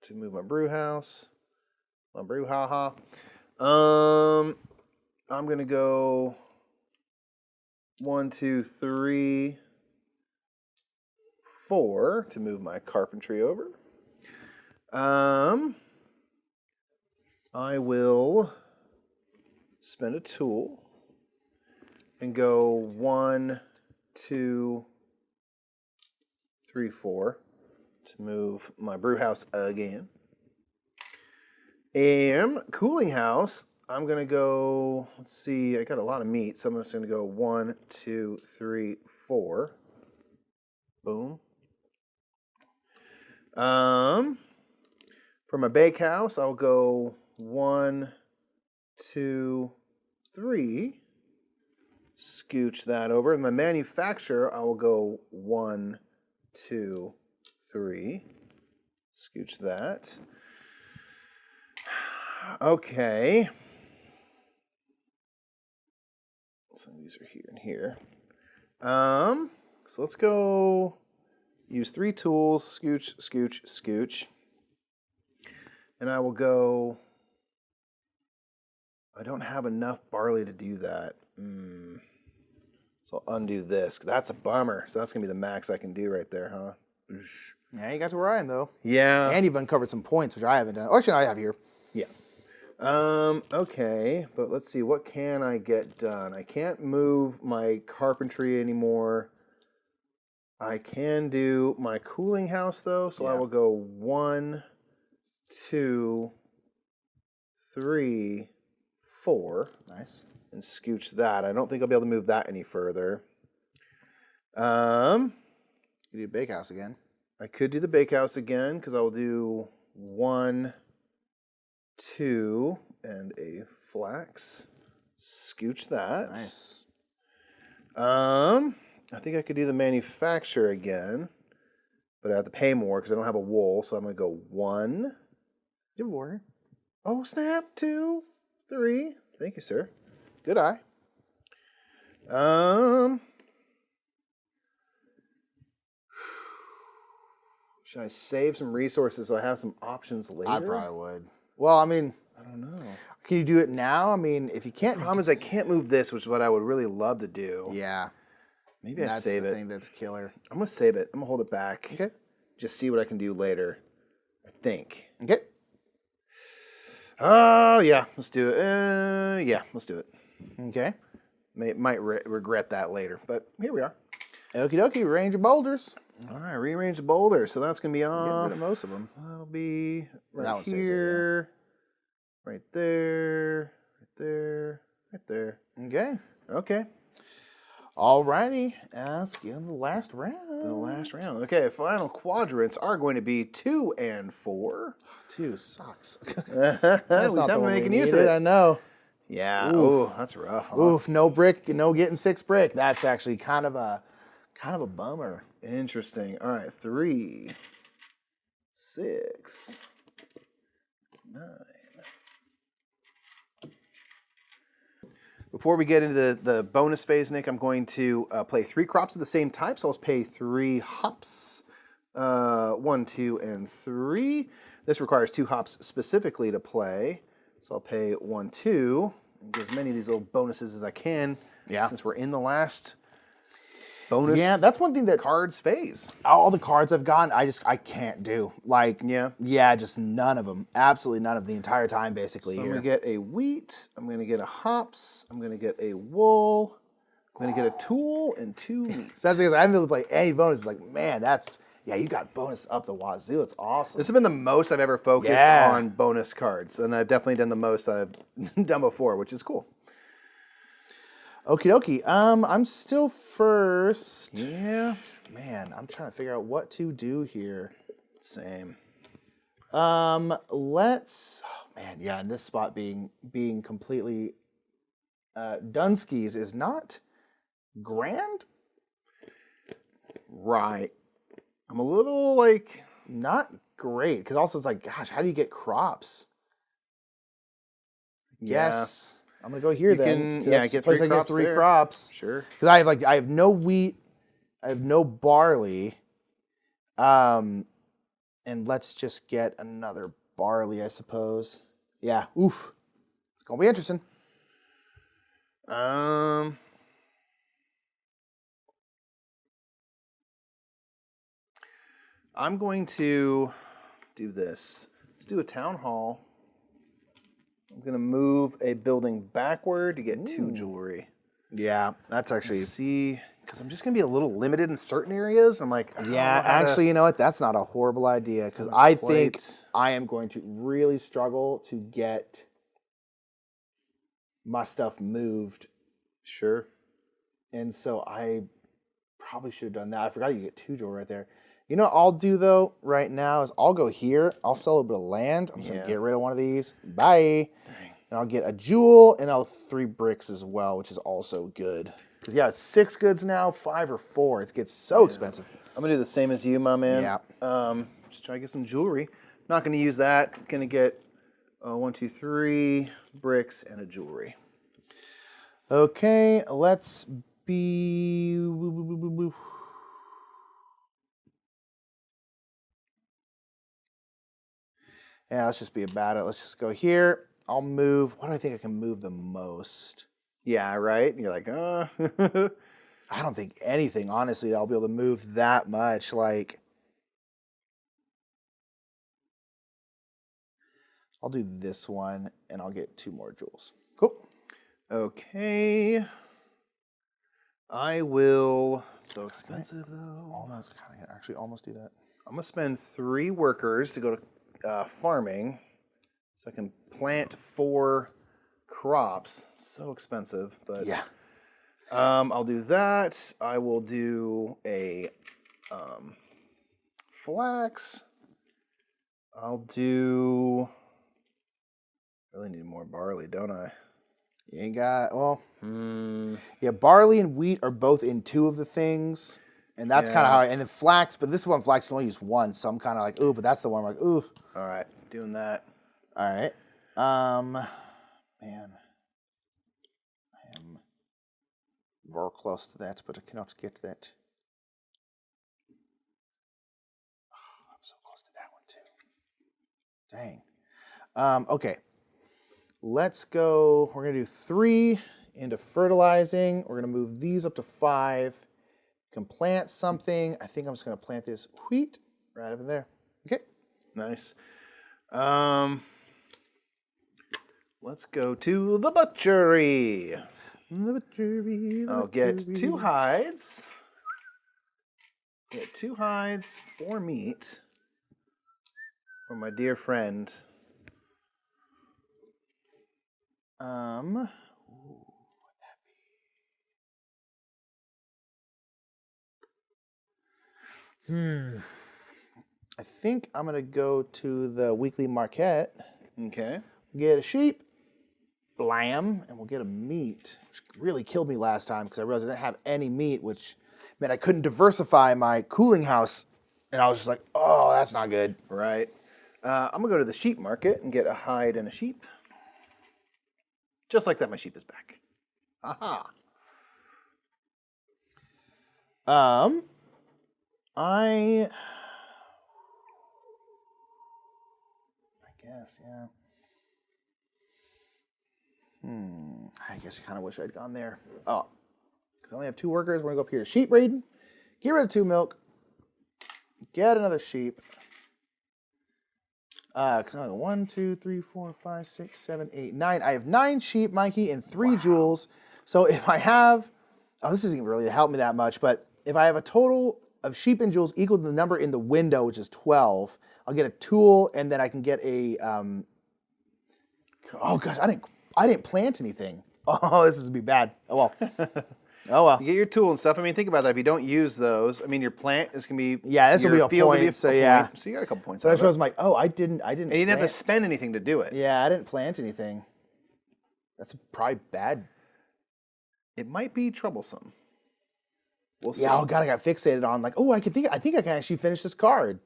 to move my brew house. My brew ha-ha. I'm going to go 1, 2, 3, 4 to move my carpentry over. I will spend a tool and go 1, 2, 3, 4 to move my brew house again. And cooling house, I'm going to go, let's see, I got a lot of meat, so I'm just going to go 1, 2, 3, 4. Boom. For my bakehouse, I'll go 1, 2, 3. Scooch that over. In my manufacturer, I will go 1, 2, 3. Scooch that. Okay. Some of these are here and here. So let's go use 3 tools. Scooch, scooch, scooch. And I will go. I don't have enough barley to do that. So I'll undo this. That's a bummer. So that's going to be the max I can do right there, huh? Yeah, you got to Ryan, though. Yeah. And you've uncovered some points, which I haven't done. Actually, I have here. Yeah. Okay, but let's see. What can I get done? I can't move my carpentry anymore. I can do my cooling house, though. So I will go 1, 2, 3, 4. Nice. And scooch that. I don't think I'll be able to move that any further. You do bakehouse again. I could do the bakehouse again because I will do 1, 2, and a flax. Scooch that. Nice. I think I could do the manufacturer again, but I have to pay more because I don't have a wool. So I'm going to go 1. Give water. Oh, snap. 2, 3. Thank you, sir. Good eye. Should I save some resources so I have some options later? I probably would. Well, I mean, I don't know. Can you do it now? I mean, if you can't. The problem is I can't move this, which is what I would really love to do. Yeah. Maybe I save it. That's the thing that's killer. I'm going to save it. I'm going to hold it back. Okay. Just see what I can do later, I think. Okay. Oh, yeah. Let's do it. Yeah, let's do it. Okay. Might regret that later, but here we are. Okie dokie, range of boulders. All right, rearrange the boulders. So that's going to be off. Get rid of most of them. That'll be right That one stays here, right there, right there, right there. Okay. Okay. Alrighty, let's get in the last round. The last round. Okay, final quadrants are going to be 2 and 4. 2 sucks. That's not making use of it. I know. Yeah. Oh, that's rough. Huh? Oof, no brick, no getting 6 brick. That's actually kind of a bummer. Interesting. All right, 3, 6, 9. Before we get into the bonus phase, Nick, I'm going to play 3 crops of the same type. So I'll play 3 hops. 1, 2, and 3. This requires 2 hops specifically to play. So I'll pay 1, 2, and get as many of these little bonuses as I can. Yeah. Since we're in the last bonus. Yeah, that's one thing that cards phase. All the cards I've gotten, I can't do. Like, yeah, just none of them. Absolutely none of the entire time, basically. So here. I'm going to get a wheat. I'm going to get a hops. I'm going to get a wool. I'm going to get a tool and 2 meats. So that's because I haven't been able to play any bonuses. Like, man, yeah, you got bonus up the wazoo. It's awesome. This has been the most I've ever focused on bonus cards. And I've definitely done the most I've done before, which is cool. Okie dokie. I'm still first. Yeah. Man, I'm trying to figure out what to do here. Same. Let's. Oh man, yeah. And this spot being completely Dunskies is not grand. Right. I'm a little like not great because also it's like, gosh, how do you get crops? Yes. I'm gonna go here then. Yeah, get 3 crops. Get 3 crops. Sure. Because I have no wheat, I have no barley, and let's just get another barley, I suppose. Yeah. Oof. It's gonna be interesting. I'm going to do this. Let's do a town hall. I'm going to move a building backward to get 2 jewelry. Yeah, that's actually... See, because I'm just going to be a little limited in certain areas. I'm like, Yeah, actually, you know what? That's not a horrible idea, because I think I am going to really struggle to get my stuff moved. Sure. And so I probably should have done that. I forgot you get 2 jewelry right there. You know what I'll do, though, right now is I'll go here. I'll sell a bit of land. I'm just going to get rid of one of these. Bye. Dang. And I'll get a jewel, and I'll 3 bricks as well, which is also good. Because, yeah, it's 6 goods now, 5 or 4. It gets so expensive. I'm going to do the same as you, my man. Yeah. Just try to get some jewelry. Not going to use that. Going to get 1, 2, 3 bricks and a jewelry. Okay, let's be... Yeah, let's just be about it. Let's just go here. I'll move. What do I think I can move the most? Yeah, right? And you're like, I don't think anything, honestly, I'll be able to move that much. Like, I'll do this one, and I'll get 2 more jewels. Cool. Okay. I will... So expensive, though. Almost, actually almost do that. I'm going to spend 3 workers to go to farming so I can plant 4 crops. So expensive, but... Yeah. I'll do that. I will do a flax. I'll do... Really need more barley, don't I? You ain't got... Well, yeah, barley and wheat are both in 2 of the things. And that's kind of how and then flax, but this one, flax can only use 1, so I'm kind of like, ooh, but that's the one I'm like, ooh. All right, doing that. All right. Man. I am very close to that, but I cannot get that. Oh, I'm so close to that one, too. Dang. Okay. Let's go. We're going to do 3 into fertilizing. We're going to move these up to 5. Can plant something. I think I'm just going to plant this wheat right over there. Okay. Nice. Let's go to the butchery. I'll get 2 hides. Get 2 hides, 4 meat for my dear friend. I think I'm going to go to the weekly market. Okay. Get a sheep, blam, and we'll get a meat, which really killed me last time because I realized I didn't have any meat, which meant I couldn't diversify my cooling house. And I was just like, oh, that's not good. Right. I'm going to go to the sheep market and get a hide and a sheep. Just like that, my sheep is back. Aha. I guess, yeah. I guess I kind of wish I'd gone there. Oh, I only have 2 workers. We're going to go up here to sheep raiding. Get rid of 2 milk. Get another sheep. 1, 2, 3, 4, 5, 6, 7, 8, 9. I have 9 sheep, Mikey, and 3 jewels. So if I have, this isn't really help me that much, but if I have a total of sheep and jewels equal to the number in the window, which is 12, I'll get a tool, and then I can get a, oh gosh, I didn't plant anything. Oh, this is gonna be bad. Oh well. Oh well. You get your tool and stuff. I mean, think about that. If you don't use those, I mean, your plant is gonna be this will be a field point. Will be so yeah. Point. So you got a couple points. So I was like, oh, I didn't. And you didn't have to spend anything to do it. Yeah, I didn't plant anything. That's probably bad. It might be troublesome. We'll see. Yeah. Oh god, I got fixated on like, oh, I think I can actually finish this card.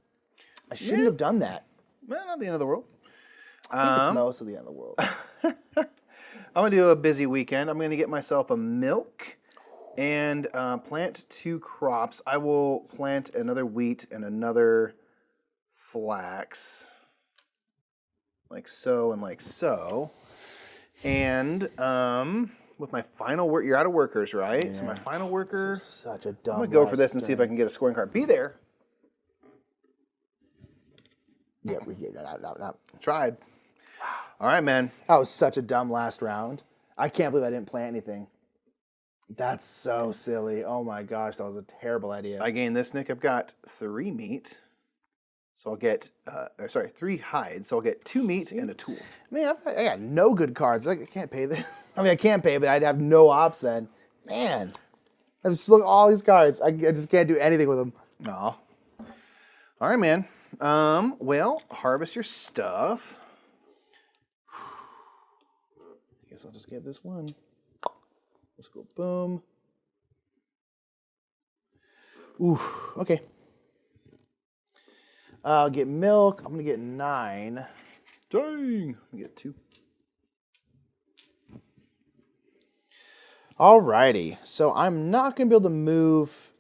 I shouldn't have done that. Well, not the end of the world. I think it's most of the end of the world. I'm going to do a busy weekend. I'm going to get myself a milk and plant 2 crops. I will plant another wheat and another flax. Like so and like so. And with my final work, you're out of workers, right? Yeah. So my final worker. This is such a dumb. I'm going to go for this and see if I can get a scoring card. Be there. Yeah, we did that. Tried. All right, man. That was such a dumb last round. I can't believe I didn't plant anything. That's so silly. Oh my gosh, that was a terrible idea. I gained this, Nick. I've got 3 meat. So I'll get, 3 hides. So I'll get 2 meat and a tool. Man, I got no good cards. I can't pay this. I mean, I can't pay, but I'd have no ops then. Man, I just look at all these cards. I just can't do anything with them. Aw. All right, man. Well, harvest your stuff. I guess I'll just get this one. Let's go boom. Ooh, okay. I'll get milk. I'm going to get 9. Dang. I get 2. Alrighty. So I'm not going to be able to move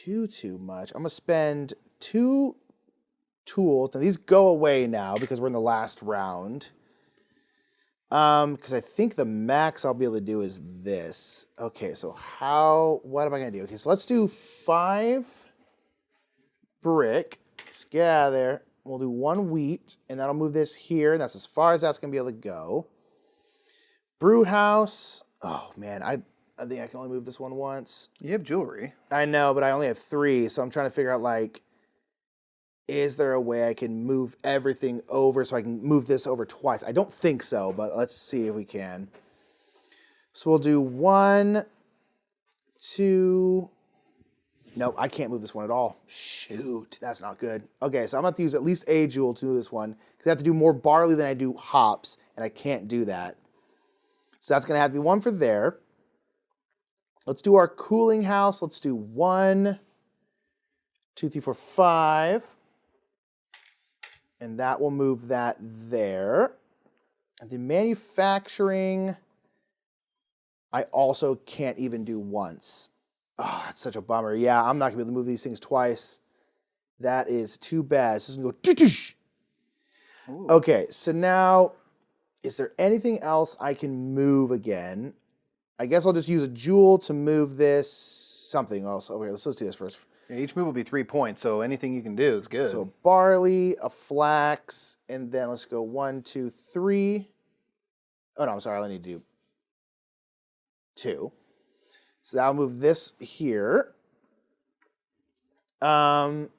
too much. I'm going to spend 2 tools. Now, these go away now because we're in the last round. Because I think the max I'll be able to do is this. Okay, so what am I going to do? Okay, so let's do 5 brick. Just get out of there. We'll do 1 wheat, and that'll move this here. And that's as far as that's going to be able to go. Brew house. Oh, man, I think I can only move this one once. You have jewelry. I know, but I only have 3, so I'm trying to figure out, like, is there a way I can move everything over so I can move this over twice? I don't think so, but let's see if we can. So we'll do 1, 2... Nope, I can't move this one at all. Shoot, that's not good. Okay, so I'm going to have to use at least a jewel to move this one because I have to do more barley than I do hops, and I can't do that. So that's going to have to be 1 for there. Let's do our cooling house. Let's do 1, 2, 3, 4, 5. And that will move that there. And the manufacturing, I also can't even do once. Oh, that's such a bummer. Yeah, I'm not going to be able to move these things twice. That is too bad. This is going to go... Okay, so now, is there anything else I can move again? I guess I'll just use a jewel to move this something else over here. Let's do this first. Yeah, each move will be 3 points, so anything you can do is good. So barley, a flax, and then let's go 1, 2, 3. Oh, no, I'm sorry. I only need to do 2. So that'll move this here. I'm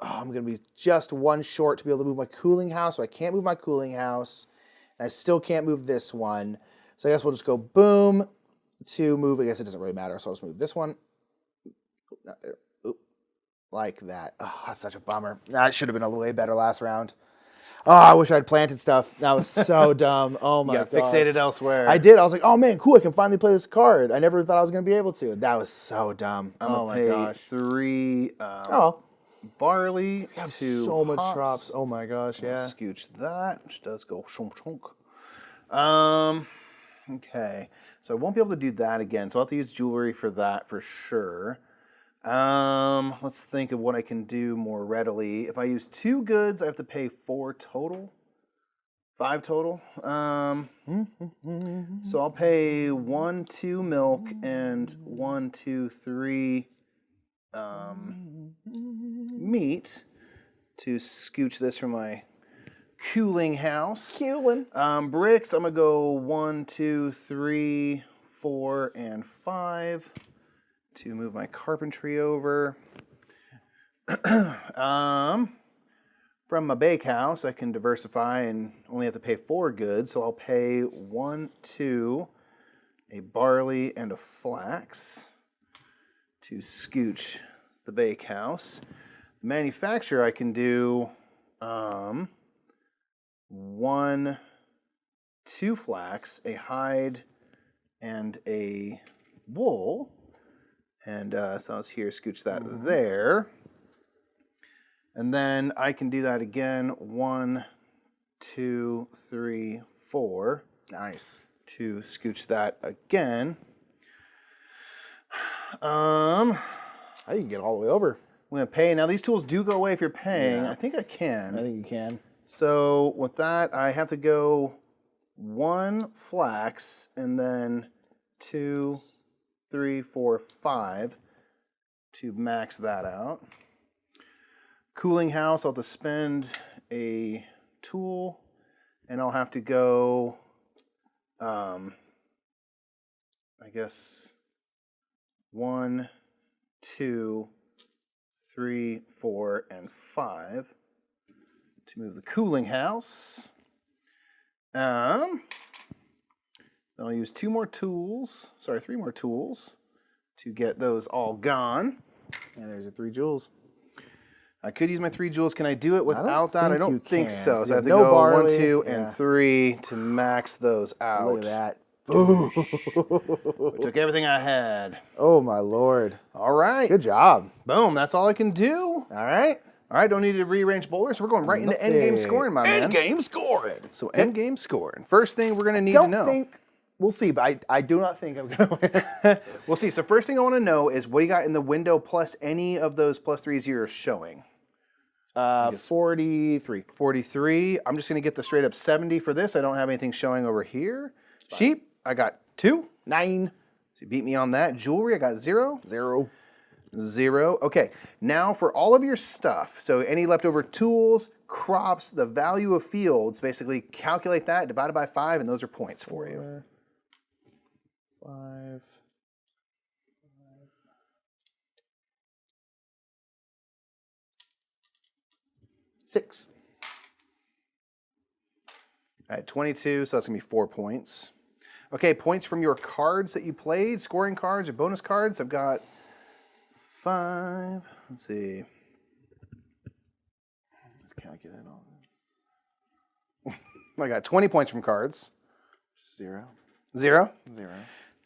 going to be just 1 short to be able to move my cooling house, so I can't move my cooling house. And I still can't move this one. So I guess we'll just go boom to move. I guess it doesn't really matter, so I'll just move this one. Not there. Oop. Like that. Oh, that's such a bummer. That should have been a way better last round. Oh, I wish I'd planted stuff. That was so dumb. Oh my god. You got fixated elsewhere. I did. I was like, oh man, cool. I can finally play this card. I never thought I was going to be able to. That was so dumb. I'm my pay gosh. 3 Oh. barley We have to so much hops. drops. Oh my gosh, yeah. Scooch that, which does go shunk shunk. Okay, so I won't be able to do that again, so I'll have to use jewelry for that for sure. Let's think of what I can do more readily. If I use 2 goods, I have to pay 4 total. 5 total. So I'll pay 1, 2 milk and 1, 2, 3 meat to scooch this from my cooling house. Cooling. Bricks, I'm gonna go 1, 2, 3, 4, and 5 to move my carpentry over. From my bakehouse, I can diversify and only have to pay 4 goods, so I'll pay 1, 2, a barley and a flax to scooch the bakehouse. The manufacturer, I can do 1, 2 flax, a hide, and a wool. And so I was here, scooch that there. And then I can do that again. 1, 2, 3, 4. Nice. To scooch that again. I think you can get all the way over. I'm going to pay. Now, these tools do go away if you're paying. Yeah. I think I can. I think you can. So with that, I have to go 1 flax and then 2, 3, 4, 5 to max that out. Cooling house, I'll have to spend a tool, and I'll have to go, I guess, 1, 2, 3, 4, and 5 to move the cooling house. I'll use 3 more tools to get those all gone. And there's your 3 jewels. I could use my 3 jewels. Can I do it without that? I don't think so. So I have to no go barley. 1, 2, and 3 to max those out. Look at that. I took everything I had. Oh my lord. All right. Good job. Boom. That's all I can do. All right. All right. Don't need to rearrange boulders. So we're going right into endgame scoring, my man. Endgame scoring. So endgame scoring. First thing we're going to need to know. We'll see, but I do not think I'm going to win. We'll see. So first thing I want to know is what you got in the window plus any of those +3s you're showing. 43. 43. I'm just going to get the straight up 70 for this. I don't have anything showing over here. Sheep, I got 2. 9. So you beat me on that. Jewelry, I got 0. 0. 0. Okay, now for all of your stuff, so any leftover tools, crops, the value of fields, basically calculate that, divided by 5, and those are points for you. 5. 6. I had 22, so that's going to be 4 points. Okay, points from your cards that you played, scoring cards or bonus cards. I've got 5. Let's see. Let's calculate all this. I got 20 points from cards. 0. 0? 0.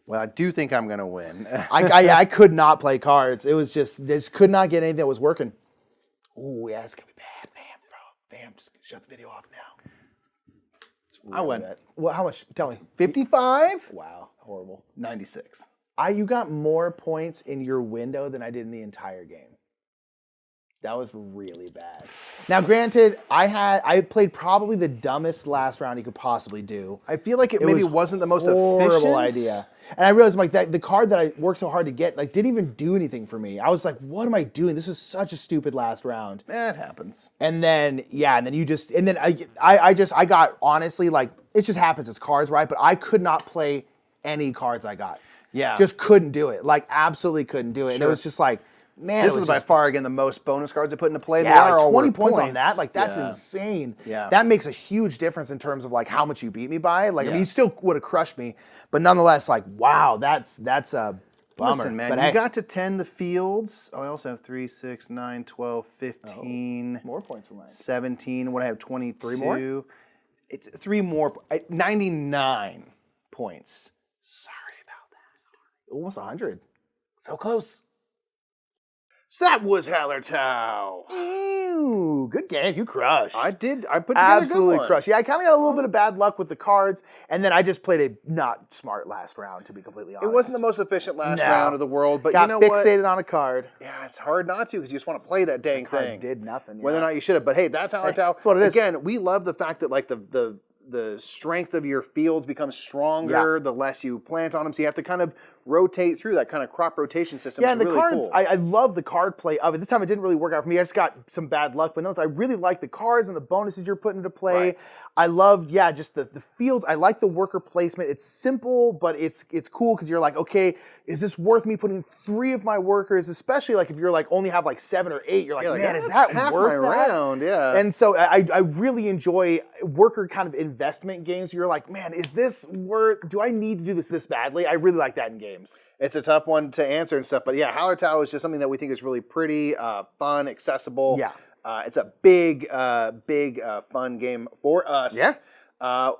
Well, I do think I'm going to win. I could not play cards. It was just could not get anything that was working. Ooh, yeah, it's going to be bad. Bam, bro. Bam, just shut the video off now. I win. Well, how much? Tell me. 55? Wow, horrible. 96. You got more points in your window than I did in the entire game. That was really bad. Now, granted, I played probably the dumbest last round you could possibly do. I feel like it maybe wasn't the most horrible efficient idea. And I realized like that the card that I worked so hard to get like didn't even do anything for me. I was like, what am I doing? This is such a stupid last round. That happens. And then I got honestly like it just happens. It's cards, right? But I could not play any cards I got. Yeah. Just couldn't do it. Like absolutely couldn't do it. And it Sure. was just like, man, This is by far, again, the most bonus cards I put into play. yeah, They are like all 20 worth points on that. Like that's Yeah. insane. Yeah. That makes a huge difference in terms of like how much you beat me by. Like I Yeah. mean, you still would have crushed me, but nonetheless, like wow, that's a bummer. Listen, man, but you hey, got to 10 the fields. Oh, I also have 3, 6, 9, 12, 15, more points for mine. 17. What I have 22. 3 more? It's 3 more. 99 points. Sorry about that. Almost 100. So close. So that was Hallertau. Ew, good game. You crushed. I did. I put together a absolutely good one. crushed. Yeah, I kind of got a little bit of bad luck with the cards, and then I just played a not smart last round, to be completely honest. It wasn't the most efficient last No. round of the world, but got you know what? fixated on a card. Yeah, it's hard not to because you just want to play that dang Card thing. did nothing. Whether or not you should have, but hey, that's Hallertau. that's what it is. Again, we love the fact that like the strength of your fields becomes stronger the less you plant on them. So you have to kind of rotate through that kind of crop rotation system. Yeah, which and is the really cards, cool. I love the card play of it. This time it didn't really work out for me. I just got some bad luck, but no, I really like the cards and the bonuses you're putting into play. Right. I love, just the fields. I like the worker placement. It's simple, but it's cool because you're like, okay, is this worth me putting 3 of my workers, especially like if you're like only have like 7 or 8, you're like, man, is that half worth my that? round? Yeah. And so I really enjoy worker kind of investment games. You're like, man, is this worth, do I need to do this badly? I really like that in games. It's a tough one to answer and stuff, but yeah, Hallertau is just something that we think is really pretty, fun, accessible. Yeah. It's a big, fun game for us. Yeah.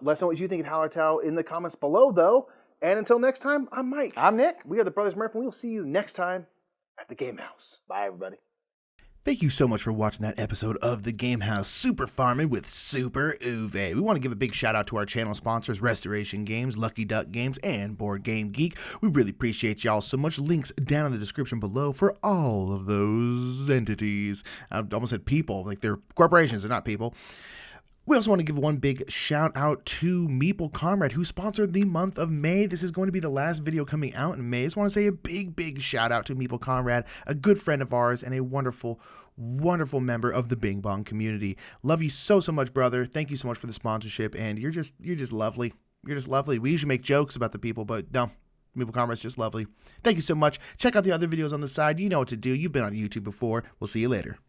Let us know what you think of Hallertau in the comments below, though. And until next time, I'm Mike. I'm Nick. We are the Brothers Murphy, and we'll see you next time at the Game House. Bye, everybody. Thank you so much for watching that episode of the Game House Super Farming with Super Uwe. We want to give a big shout out to our channel sponsors, Restoration Games, Lucky Duck Games, and Board Game Geek. We really appreciate y'all so much. Links down in the description below for all of those entities. I almost said people, like they're corporations, they're not people. We also want to give one big shout out to Meeple Comrade, who sponsored the month of May. This is going to be the last video coming out in May. I just want to say a big shout out to Meeple Comrade, a good friend of ours and a wonderful member of the Bing Bong community. Love you so much, brother. Thank you so much for the sponsorship, and you're just lovely. You're just lovely. We usually make jokes about the people, but no, Meeple Comrade's just lovely. Thank you so much. Check out the other videos on the side. You know what to do. You've been on YouTube before. We'll see you later.